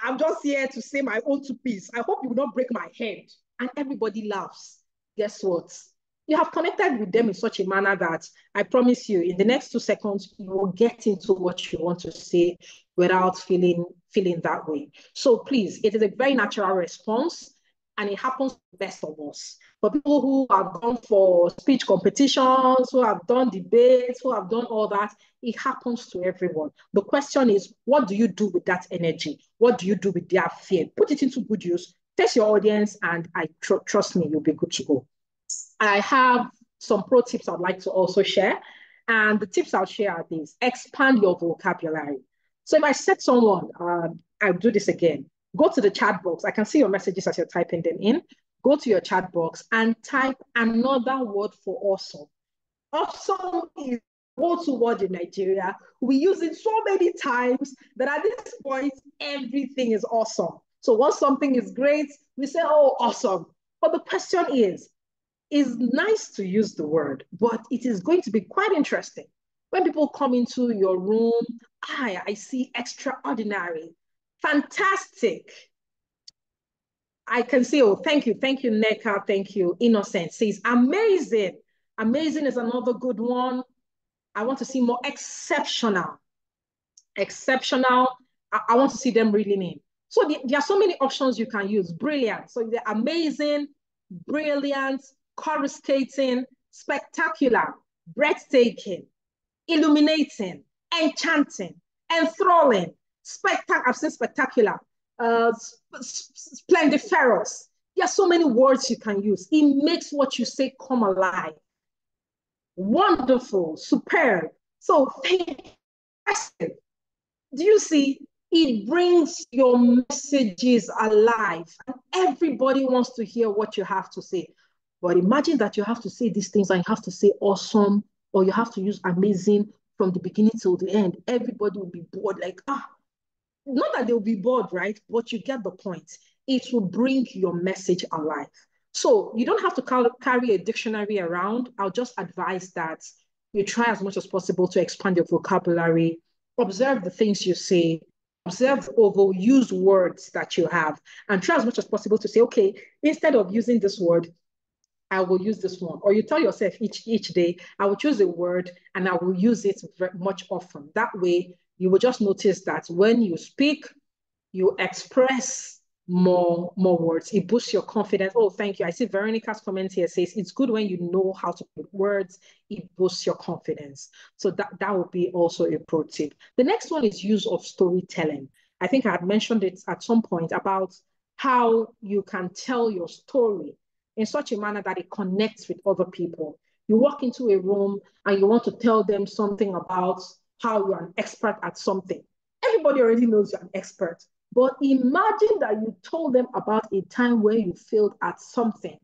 I'm just here to say my own two piece. I hope you will not break my head. And everybody laughs. Guess what? You have connected with them in such a manner that I promise you, in the next 2 seconds, you will get into what you want to say without feeling that way. So please, it is a very natural response, and it happens to the best of us. For people who have gone for speech competitions, who have done debates, who have done all that, it happens to everyone. The question is, what do you do with that energy? What do you do with their fear? Put it into good use, face your audience, and trust me, you'll be good to go. I have some pro tips I'd like to also share. And the tips I'll share are these: expand your vocabulary. So if I set someone, I'll do this again. Go to the chat box. I can see your messages as you're typing them in. Go to your chat box and type another word for awesome. Awesome is a go-to word in Nigeria. We use it so many times that at this point, everything is awesome. So once something is great, we say, oh, awesome. But the question is, it's nice to use the word, but it is going to be quite interesting. When people come into your room, I see extraordinary, fantastic. I can say, oh, thank you, Neka, thank you. Innocent says, amazing. Amazing is another good one. I want to see more exceptional. Exceptional, I want to see them reeling in. So there are so many options you can use. Brilliant. So they're amazing, brilliant, coruscating, spectacular, breathtaking, illuminating, enchanting, enthralling, I've said spectacular, splendiferous. There are so many words you can use. It makes what you say come alive. Wonderful, superb. So fantastic. Do you see? It brings your messages alive. And everybody wants to hear what you have to say. But imagine that you have to say these things and you have to say awesome, or you have to use amazing from the beginning till the end. Everybody will be bored, like, not that they'll be bored, right? But you get the point. It will bring your message alive. So you don't have to carry a dictionary around. I'll just advise that you try as much as possible to expand your vocabulary, observe the things you say, observe overused words that you have, and try as much as possible to say, okay, instead of using this word, I will use this one. Or you tell yourself each day, I will choose a word and I will use it very much often. That way, you will just notice that when you speak, you express more words. It boosts your confidence. Oh, thank you. I see Veronica's comment here says it's good when you know how to put words. It boosts your confidence. So that would be also a pro tip. The next one is use of storytelling. I think I had mentioned it at some point about how you can tell your story in such a manner that it connects with other people. You walk into a room and you want to tell them something about how you're an expert at something. Everybody already knows you're an expert. But imagine that you told them about a time where you failed at something.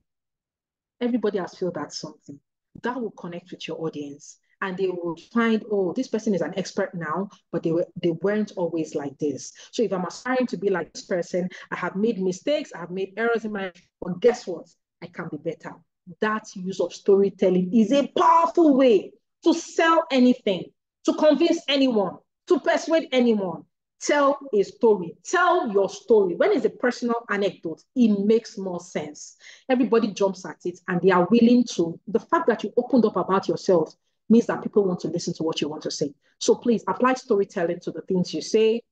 Everybody has failed at something. That will connect with your audience. And they will find, oh, this person is an expert now, but they weren't always like this. So if I'm aspiring to be like this person, I have made mistakes, I have made errors in my, but guess what? I can be better. That use of storytelling is a powerful way to sell anything, to convince anyone, to persuade anyone. Tell a story. Tell your story. When it's a personal anecdote, it makes more sense. Everybody jumps at it and they are willing to. The fact that you opened up about yourself means that people want to listen to what you want to say. So please apply storytelling to the things you say.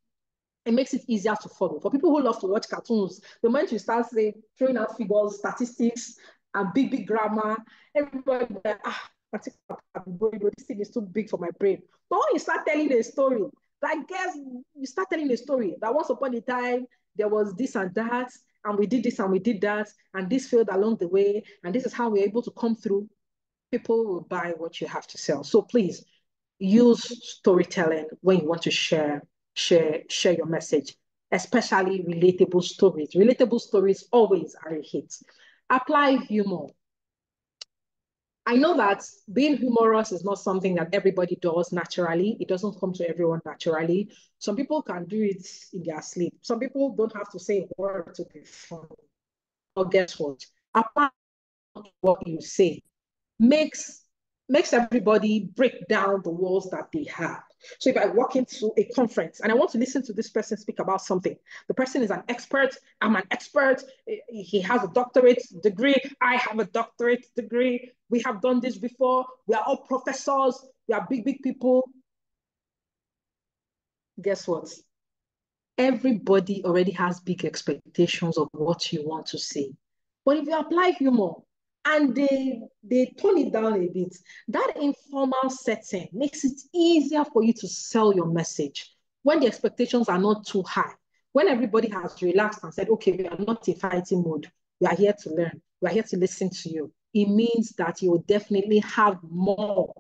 It makes it easier to follow. For people who love to watch cartoons, the moment you start saying, throwing out figures, statistics, and big grammar, everybody this thing is too big for my brain. But when you start telling a story, you start telling a story that once upon a time, there was this and that, and we did this and we did that, and this failed along the way, and this is how we're able to come through. People will buy what you have to sell. So please use storytelling when you want to share your message, especially relatable stories. Relatable stories always are a hit. Apply humor. I know that being humorous is not something that everybody does naturally. It doesn't come to everyone naturally. Some people can do it in their sleep. Some people don't have to say a word to be funny. But guess what? Apart from what you say, makes everybody break down the walls that they have. So if I walk into a conference and I want to listen to this person speak about something, the person is an expert, I'm an expert, he has a doctorate degree, I have a doctorate degree, we have done this before, we are all professors, we are big, big people. Guess what? Everybody already has big expectations of what you want to say. But if you apply humor and they tone it down a bit, that informal setting makes it easier for you to sell your message when the expectations are not too high. When everybody has relaxed and said, okay, we are not in fighting mode, we are here to learn, we are here to listen to you. It means that you will definitely have more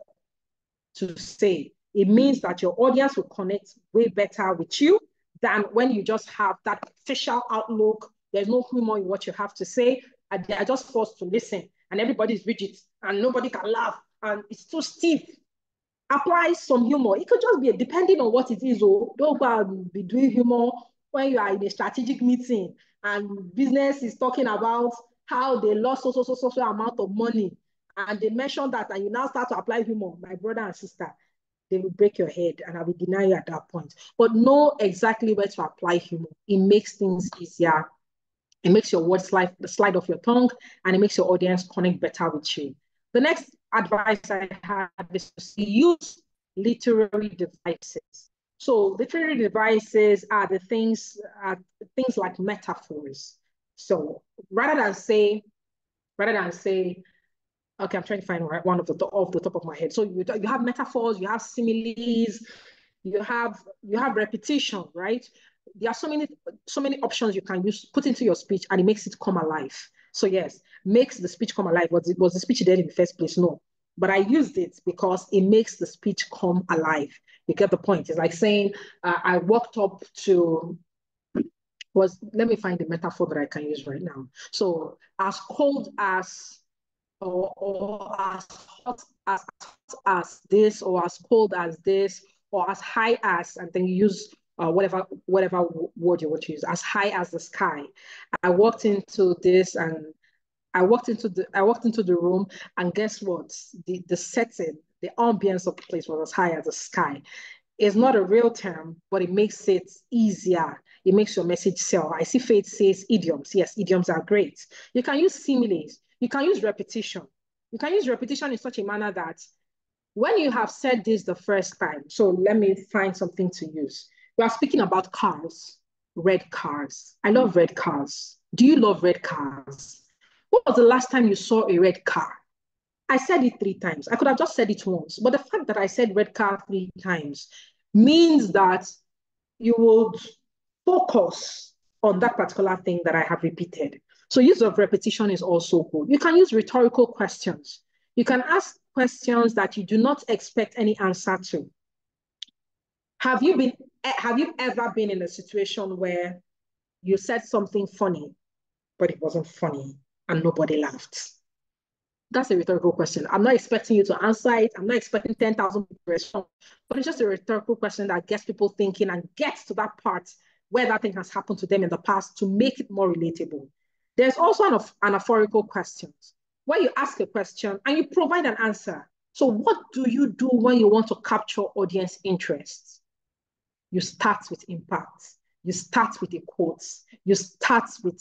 to say. It means that your audience will connect way better with you than when you just have that official outlook. There's no humor in what you have to say, and they are just forced to listen, and everybody's rigid, and nobody can laugh, and it's too stiff. Apply some humor. It could just be depending on what it is. Oh, don't go and be doing humor when you are in a strategic meeting and business is talking about how they lost so amount of money, and they mention that, and you now start to apply humor. My brother and sister, they will break your head, and I will deny you at that point. But know exactly where to apply humor. It makes things easier. It makes your words slide off your tongue, and it makes your audience connect better with you. The next advice I have is to use literary devices. So literary devices are the things like metaphors. So rather than say, okay, I'm trying to find one of the off the top of my head. So you have metaphors, you have similes, you have repetition, right? There are so many options you can use, put into your speech, and it makes it come alive. So yes, makes the speech come alive. Was the speech dead in the first place? No. But I used it because it makes the speech come alive. You get the point. It's like saying, I walked up to let me find the metaphor that I can use right now. So as cold as or as hot as this, or as cold as this, or as high as, and then you use whatever word you want to use, as high as the sky. I walked into this, and I walked into the room, and guess what? The setting, the ambience of the place was as high as the sky. It's not a real term, but it makes it easier. It makes your message sell. I see Faith says idioms. Yes, idioms are great. You can use similes. You can use repetition. You can use repetition in such a manner that when you have said this the first time, so let me find something to use. We are speaking about cars, red cars. I love red cars. Do you love red cars? When was the last time you saw a red car? I said it 3 times. I could have just said it once, but the fact that I said red car 3 times means that you would focus on that particular thing that I have repeated. So use of repetition is also good. You can use rhetorical questions. You can ask questions that you do not expect any answer to. Have you ever been in a situation where you said something funny, but it wasn't funny and nobody laughed? That's a rhetorical question. I'm not expecting you to answer it. I'm not expecting 10,000 people to respond, but it's just a rhetorical question that gets people thinking and gets to that part where that thing has happened to them in the past to make it more relatable. There's also anaphorical questions where you ask a question and you provide an answer. So what do you do when you want to capture audience interest? You start with impact. You start with a quote. You start with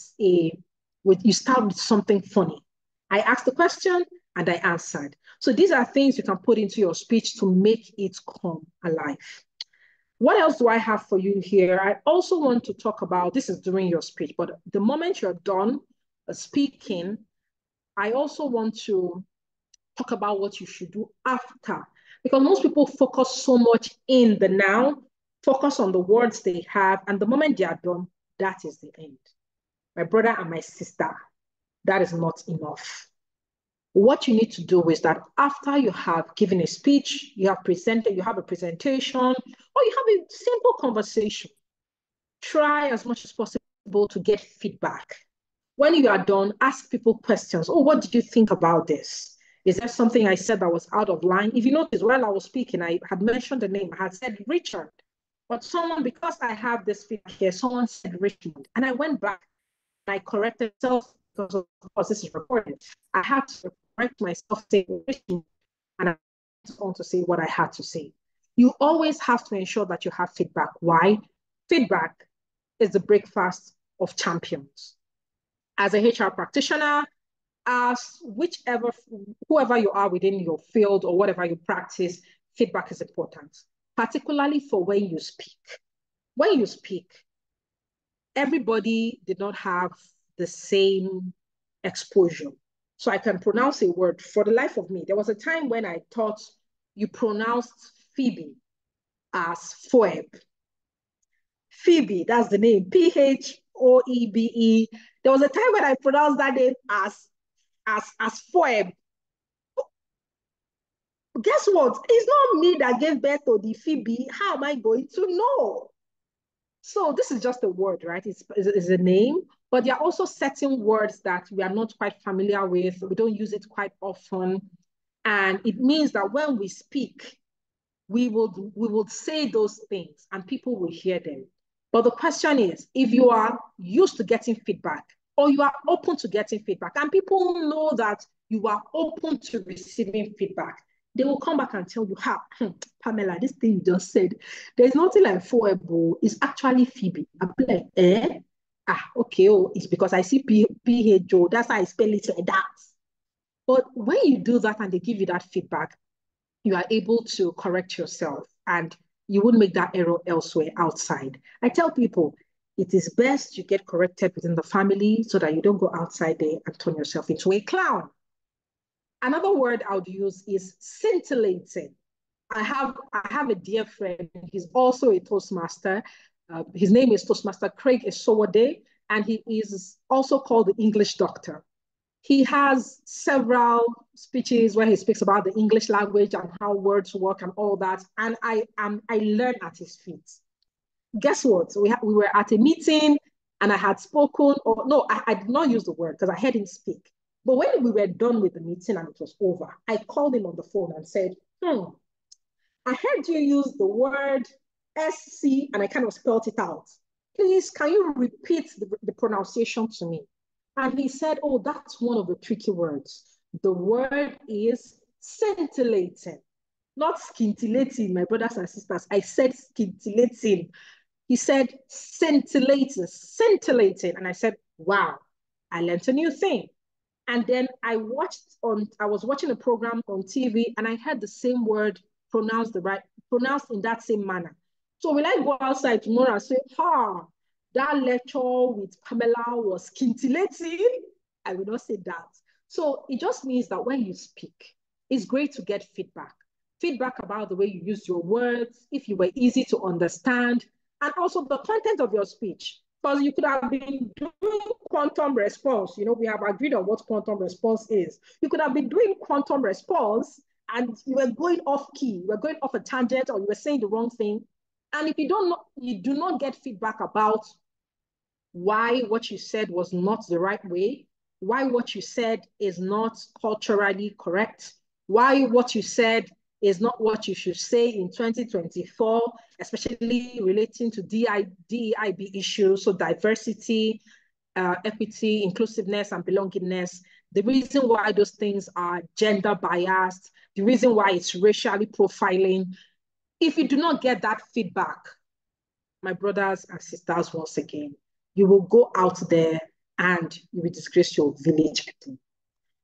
something funny. I asked the question and I answered. So these are things you can put into your speech to make it come alive. What else do I have for you here? I also want to talk about, this is during your speech, but the moment you're done speaking, I also want to talk about what you should do after. Because most people focus so much in the now, focus on the words they have, and the moment they are done, that is the end. My brother and my sister, that is not enough. What you need to do is that after you have given a speech, you have presented, you have a presentation, or you have a simple conversation, try as much as possible to get feedback. When you are done, ask people questions. Oh, what did you think about this? Is there something I said that was out of line? If you notice, while I was speaking, I had mentioned the name. I had said Richard. But someone, because I have this feedback here, someone said Richmond. And I went back and I corrected myself because, of course, this is recorded. I had to correct myself, say Richmond, and I went on to say what I had to say. You always have to ensure that you have feedback. Why? Feedback is the breakfast of champions. As a HR practitioner, as whoever you are within your field or whatever you practice, feedback is important, particularly for when you speak. When you speak, everybody did not have the same exposure. So I can pronounce a word. For the life of me, there was a time when I thought you pronounced Phoebe as Phoebe. Phoebe, that's the name, Phoebe. There was a time when I pronounced that name as Phoebe. Guess what? It's not me that gave birth to the Phoebe. How am I going to know? So this is just a word, right? It's a name, but there are also certain words that we are not quite familiar with. We don't use it quite often. And it means that when we speak, we would say those things and people will hear them. But the question is, if you are used to getting feedback or you are open to getting feedback and people know that you are open to receiving feedback, they will come back and tell you, Pamela, this thing you just said, there's nothing like Foebo. It's actually Phoebe. I'm like, eh? Okay, it's because I see PHO. That's how I spell it like that. But when you do that and they give you that feedback, you are able to correct yourself and you won't make that error elsewhere outside. I tell people, it is best you get corrected within the family so that you don't go outside there and turn yourself into a clown. Another word I would use is scintillating. I have a dear friend. He's also a Toastmaster. His name is Toastmaster Craig Esowode, and he is also called the English Doctor. He has several speeches where he speaks about the English language and how words work and all that. And I learn at his feet. Guess what? We were at a meeting and I had spoken, or no, I did not use the word because I heard him speak. But when we were done with the meeting and it was over, I called him on the phone and said, I heard you use the word SC and I kind of spelled it out. Please, can you repeat the pronunciation to me? And he said, oh, that's one of the tricky words. The word is scintillating, not scintillating, my brothers and sisters. I said scintillating. He said scintillating. And I said, wow, I learned a new thing. And then I was watching a program on TV and I heard the same word pronounced in that same manner. So will I go outside tomorrow and say, that lecture with Pamela was scintillating? I will not say that. So it just means that when you speak, it's great to get feedback. Feedback about the way you use your words, if you were easy to understand, and also the content of your speech. Because you could have been doing quantum response. We have agreed on what quantum response is. You could have been doing quantum response and you were going off key, you were going off a tangent, or you were saying the wrong thing. And if you do not get feedback about why what you said was not the right way, why what you said is not culturally correct, why what you said is not what you should say in 2024, especially relating to DEIB issues, so diversity, equity, inclusiveness, and belongingness. The reason why those things are gender biased, the reason why it's racially profiling. If you do not get that feedback, my brothers and sisters, once again, you will go out there and you will disgrace your village people.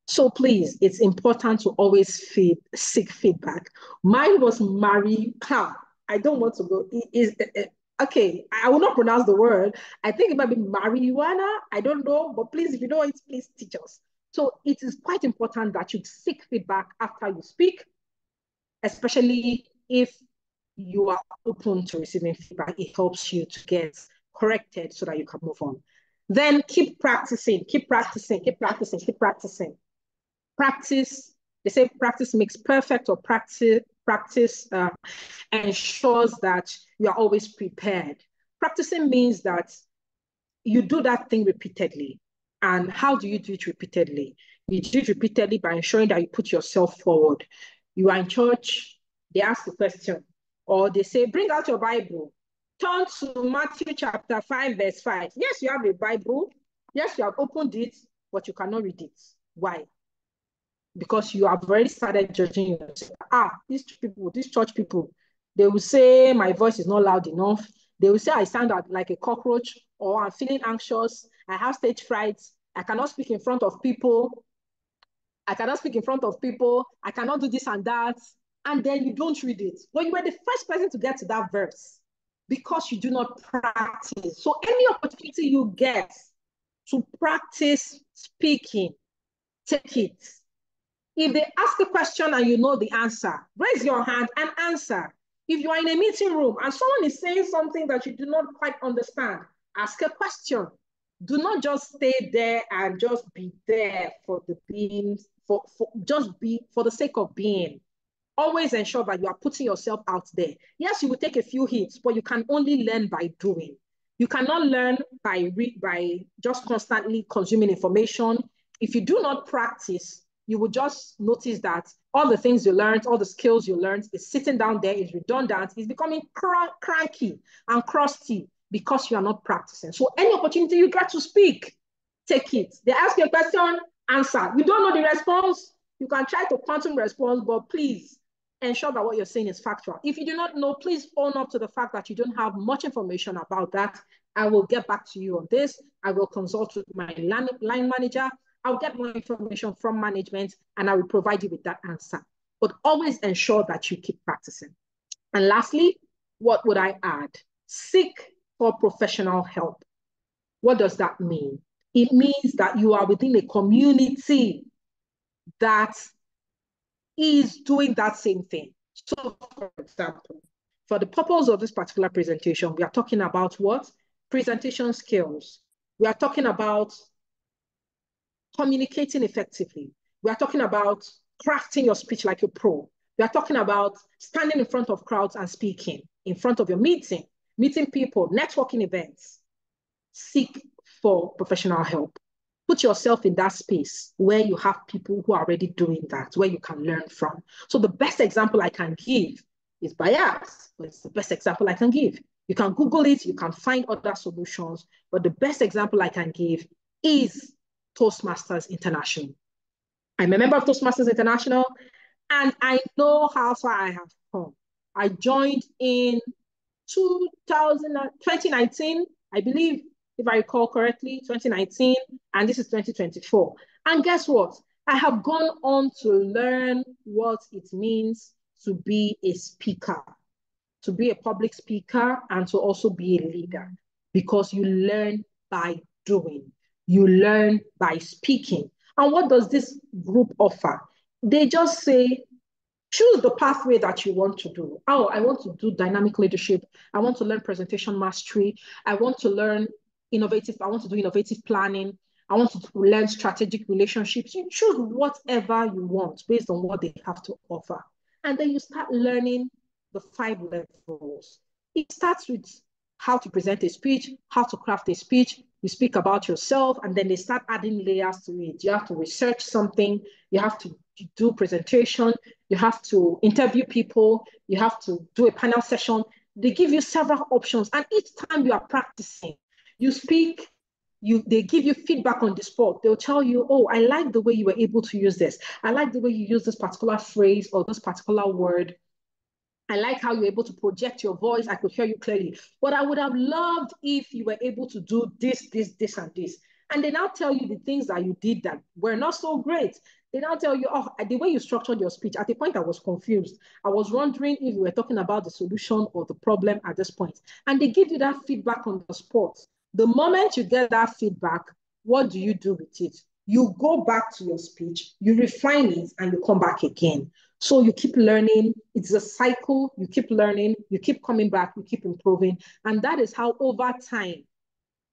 So please, it's important to always seek feedback. Mine was I don't want to go. Okay, I will not pronounce the word. I think it might be marijuana. I don't know, but please, if you know it, please teach us. So it is quite important that you seek feedback after you speak, especially if you are open to receiving feedback. It helps you to get corrected so that you can move on. Then keep practicing. Practice, they say practice makes perfect, or practice ensures that you are always prepared. Practicing means that you do that thing repeatedly And how do you do it repeatedly? You do it repeatedly by ensuring that you put yourself forward. You are in church, they ask a question, or they say, bring out your Bible. Turn to Matthew chapter 5, verse 5. Yes, you have a Bible. Yes, you have opened it, but you cannot read it. Why? Because you have already started judging yourself. These people, these church people, they will say my voice is not loud enough. They will say I sound like a cockroach, or I'm feeling anxious. I have stage fright. I cannot speak in front of people. I cannot speak in front of people. I cannot do this and that. And then you don't read it. Well, you were the first person to get to that verse because you do not practice. So any opportunity you get to practice speaking, take it. If they ask a question and you know the answer, raise your hand and answer. If you are in a meeting room and someone is saying something that you do not quite understand, ask a question. Do not just stay there and just be there for the being, just be for the sake of being. Always ensure that you are putting yourself out there. Yes, you will take a few hits, but you can only learn by doing. You cannot learn by just constantly consuming information. If you do not practice, you will just notice that all the things you learned, all the skills you learned is sitting down there, is redundant, is becoming cranky and crusty because you are not practicing. So any opportunity you get to speak, take it. They ask you a question, answer. You don't know the response, you can try to quantum response, but please ensure that what you're saying is factual. If you do not know, please own up to the fact that you don't have much information about that. I will get back to you on this. I will consult with my line manager. I'll get more information from management and I will provide you with that answer. But always ensure that you keep practicing. And lastly, what would I add? Seek for professional help. What does that mean? It means that you are within a community that is doing that same thing. So, for example, for the purpose of this particular presentation, we are talking about what? Presentation skills. We are talking about communicating effectively. We are talking about crafting your speech like a pro. We are talking about standing in front of crowds and speaking in front of your meeting people, networking events. Seek for professional help. Put yourself in that space where you have people who are already doing that, where you can learn from. So the best example I can give is Bias, but it's the best example I can give. You can Google it, you can find other solutions, but the best example I can give is Toastmasters International. I'm a member of Toastmasters International, and I know how far I have come. I joined in 2019, I believe, if I recall correctly, 2019, and this is 2024. And guess what? I have gone on to learn what it means to be a speaker, to be a public speaker, and to also be a leader, because you learn by doing. You learn by speaking. And what does this group offer? They just say, choose the pathway that you want to do. Oh, I want to do dynamic leadership. I want to learn presentation mastery. I want to learn I want to do innovative planning. I want to learn strategic relationships. You choose whatever you want based on what they have to offer. And then you start learning the 5 levels. It starts with how to present a speech, how to craft a speech. You speak about yourself, and then they start adding layers to it. You have to research something. You have to do presentation. You have to interview people. You have to do a panel session. They give you several options. And each time you are practicing, you speak, they give you feedback on the spot. They'll tell you, oh, I like the way you were able to use this. I like the way you use this particular phrase or this particular word. I like how you're able to project your voice. I could hear you clearly. But I would have loved if you were able to do this, and this. And they now tell you the things that you did that were not so great. They now tell you, oh, the way you structured your speech. At the point, I was confused. I was wondering if you were talking about the solution or the problem at this point. And they give you that feedback on the spot. The moment you get that feedback, what do you do with it? You go back to your speech, you refine it, and you come back again. So you keep learning. It's a cycle. You keep learning. You keep coming back. You keep improving. And that is how over time,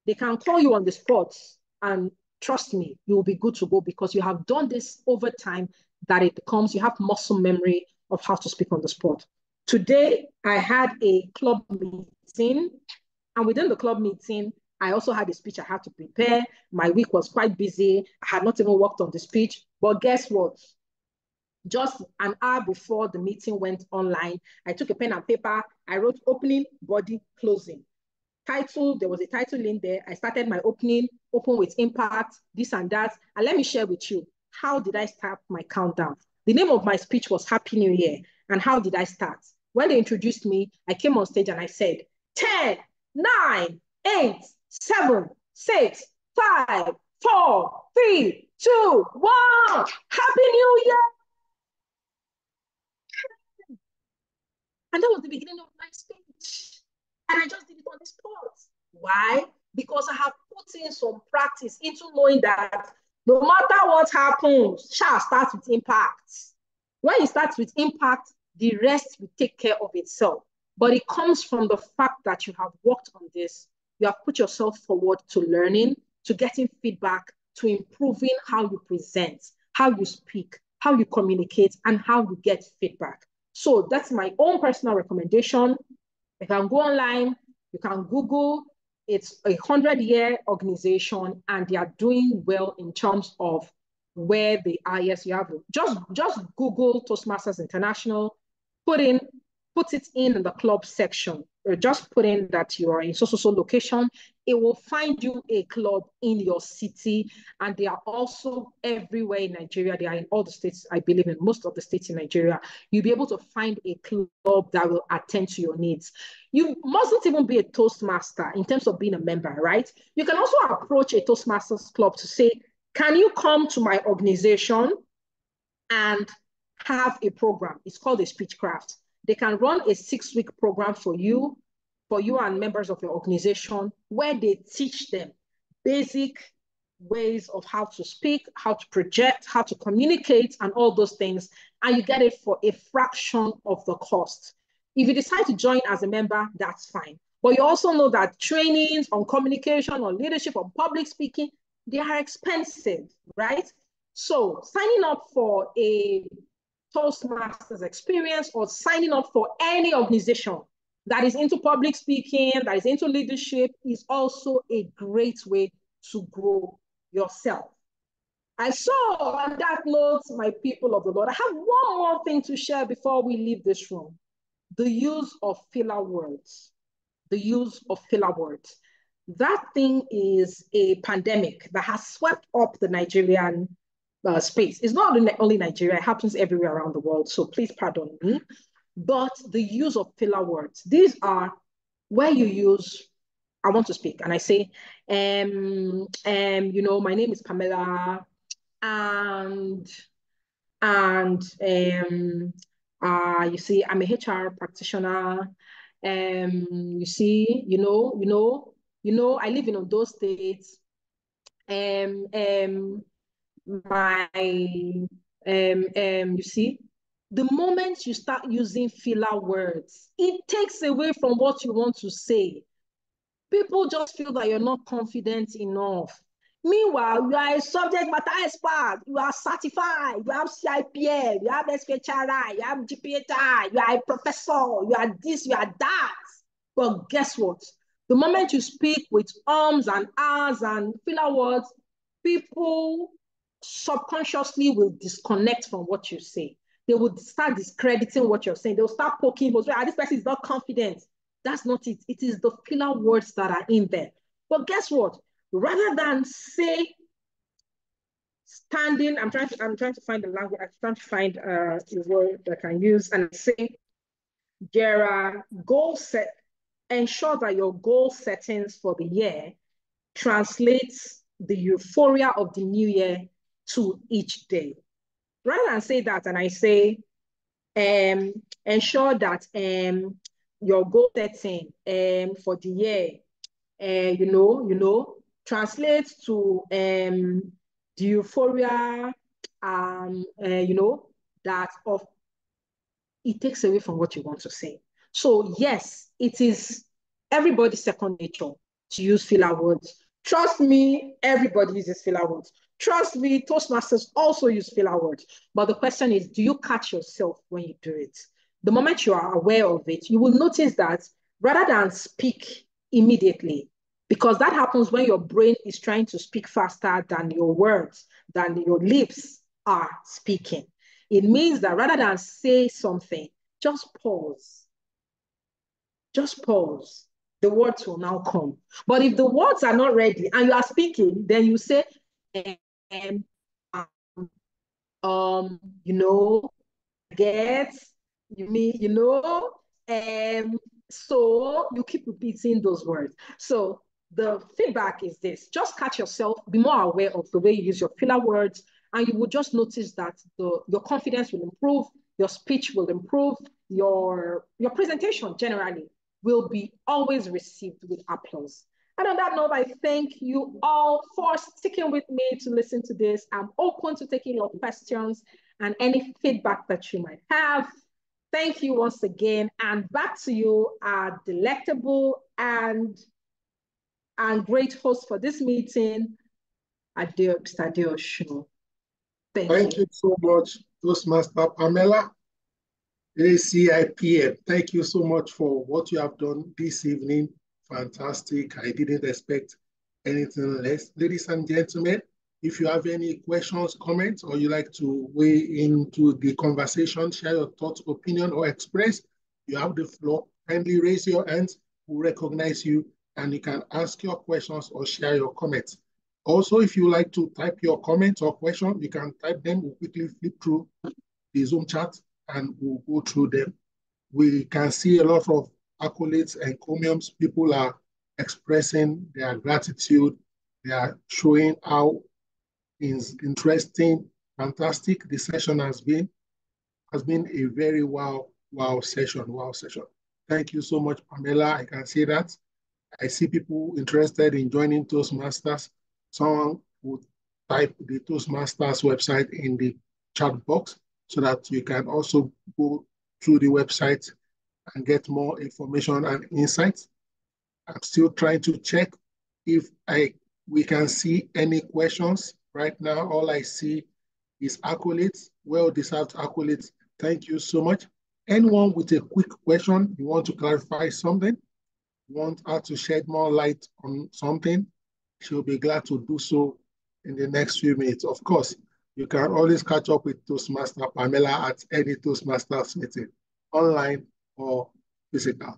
they can call you on the spot. And trust me, you will be good to go because you have done this over time that it becomes, you have muscle memory of how to speak on the spot. Today, I had a club meeting. And within the club meeting, I also had a speech I had to prepare. My week was quite busy. I had not even worked on the speech. But guess what? Just an hour before the meeting went online, I took a pen and paper. I wrote opening, body, closing. Title, there was a title in there. I started my opening, open with impact, this and that. And let me share with you, how did I start my countdown? The name of my speech was Happy New Year. And how did I start? When they introduced me, I came on stage and I said, 10, 9, 8, 7, 6, 5, 4, 3, 2, 1. Happy New Year. And that was the beginning of my speech. And I just did it on the spot. Why? Because I have put in some practice into knowing that no matter what happens, shall start with impact. When it starts with impact, the rest will take care of itself. But it comes from the fact that you have worked on this. You have put yourself forward to learning, to getting feedback, to improving how you present, how you speak, how you communicate, and how you get feedback. So that's my own personal recommendation. You can go online, you can Google. It's a 100-year organization, and they are doing well in terms of where they are. Yes, you have just Google Toastmasters International, put it in the club section. Just put in that you are in so location. It will find you a club in your city, and they are also everywhere in Nigeria. They are in all the states, I believe, in most of the states in Nigeria. You'll be able to find a club that will attend to your needs. You mustn't even be a Toastmaster in terms of being a member, right? You can also approach a Toastmasters club to say, can you come to my organization and have a program? It's called a Speechcraft. They can run a 6-week program for you and members of your organization, where they teach them basic ways of how to speak, how to project, how to communicate, and all those things. And you get it for a fraction of the cost. If you decide to join as a member, that's fine. But you also know that trainings on communication, on leadership, on public speaking, they are expensive, right? So signing up for a Toastmasters experience or signing up for any organization that is into public speaking, that is into leadership, is also a great way to grow yourself. And so, on that note, my people of the Lord, I have one more thing to share before we leave this room. The use of filler words. The use of filler words. That thing is a pandemic that has swept up the Nigerian space. It's not only Nigeria, it happens everywhere around the world. So please pardon me. But the use of filler words, these are where you use, I want to speak, and I say, you know, my name is Pamela, and you see, I'm a HR practitioner. You see, I live in those states. You see, the moment you start using filler words, it takes away from what you want to say. People just feel that you're not confident enough. Meanwhile, you are a subject matter expert, you are certified, you have CIPL, you have SPHRI, you have GPHI, you are a professor, you are this, you are that. But guess what? The moment you speak with ums and ahs and filler words, people subconsciously will disconnect from what you say. They will start discrediting what you're saying. They'll start poking, this person is not confident. That's not it. It is the filler words that are in there. But guess what? Rather than say standing, I'm trying to find the language. I'm trying to find a word that I can use and say, Gera, goal set. Ensure that your goal settings for the year translates the euphoria of the new year to each day. Rather than say that, and I say, ensure that your goal setting for the year, translates to the euphoria, that of it takes away from what you want to say. So yes, it is everybody's second nature to use filler words. Trust me, everybody uses filler words. Trust me, Toastmasters also use filler words. But the question is, do you catch yourself when you do it? The moment you are aware of it, you will notice that rather than speak immediately, because that happens when your brain is trying to speak faster than your words, than your lips are speaking. It means that rather than say something, just pause. Just pause. The words will now come. But if the words are not ready and you are speaking, then you say, um, you know, get, you mean, so you keep repeating those words. So the feedback is this: just catch yourself, be more aware of the way you use your filler words, and you will just notice that your confidence will improve, your speech will improve, your presentation generally will be always received with applause. And on that note, I thank you all for sticking with me to listen to this. I'm open to taking your questions and any feedback that you might have. Thank you once again. And back to you, our delectable and great host for this meeting, Mr. Adeosun. Thank you so much, Toastmaster Pamela, ACIPM. Thank you so much for what you have done this evening. Fantastic. I didn't expect anything less. Ladies and gentlemen, if you have any questions, comments, or you like to weigh into the conversation, share your thoughts, opinion, or express, you have the floor. Kindly raise your hands. We'll recognize you, and you can ask your questions or share your comments. Also, if you like to type your comments or questions, you can type them. We'll quickly flip through the Zoom chat and we'll go through them. We can see a lot of accolades and encomiums. People are expressing their gratitude. They are showing how interesting, fantastic the session has been. Has been a very wow session. Thank you so much, Pamela. I can see that. I see people interested in joining Toastmasters. Someone would type the Toastmasters website in the chat box so that you can also go through the website and get more information and insights. I'm still trying to check if we can see any questions right now. All I see is accolades, well-deserved accolades. Thank you so much. Anyone with a quick question, you want to clarify something, you want her to shed more light on something, she'll be glad to do so in the next few minutes. Of course, you can always catch up with Toastmaster Pamela at any Toastmasters meeting, online or physical.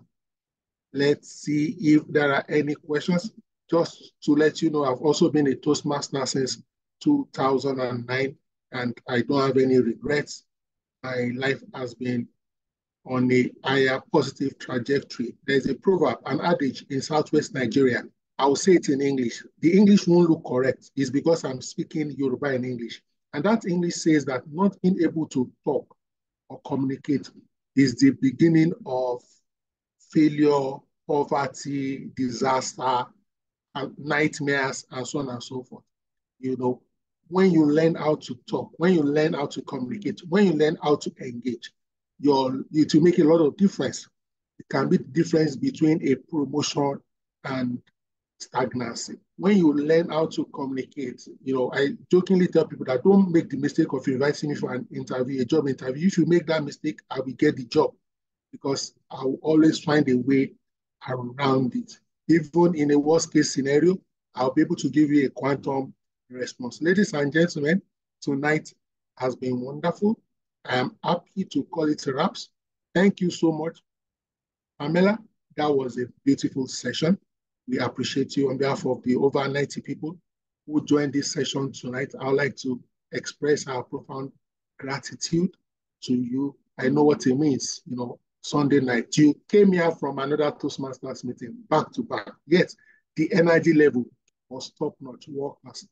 Let's see if there are any questions. Just to let you know, I've also been a Toastmaster since 2009, and I don't have any regrets. My life has been on a higher positive trajectory. There's a proverb, an adage in Southwest Nigeria. I'll say it in English. The English won't look correct. It's because I'm speaking Yoruba in English. And that English says that not being able to talk or communicate is the beginning of failure, poverty, disaster, and nightmares, and so on and so forth. You know, when you learn how to talk, when you learn how to communicate, when you learn how to engage, it will make a lot of difference. It can be the difference between a promotion and stagnancy. When you learn how to communicate, I jokingly tell people that don't make the mistake of inviting me for an interview, a job interview. If you make that mistake, I will get the job because I will always find a way around it. Even in a worst case scenario, I'll be able to give you a quantum response. Ladies and gentlemen, tonight has been wonderful. I am happy to call it wraps. Thank you so much, Pamela. That was a beautiful session. We appreciate you on behalf of the over 90 people who joined this session tonight. I would like to express our profound gratitude to you. I know what it means, Sunday night. You came here from another Toastmasters meeting, back to back. Yet the energy level was top-notch.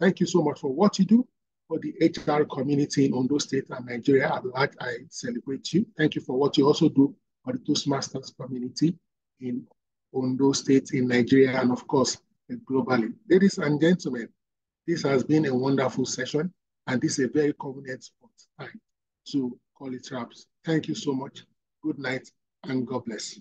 Thank you so much for what you do for the HR community in Ondo State and Nigeria at large. I celebrate you. Thank you for what you also do for the Toastmasters community in Ondo State, in Nigeria, and of course, globally. Ladies and gentlemen, this has been a wonderful session, and this is a very convenient time to call it wraps. Thank you so much. Good night, and God bless.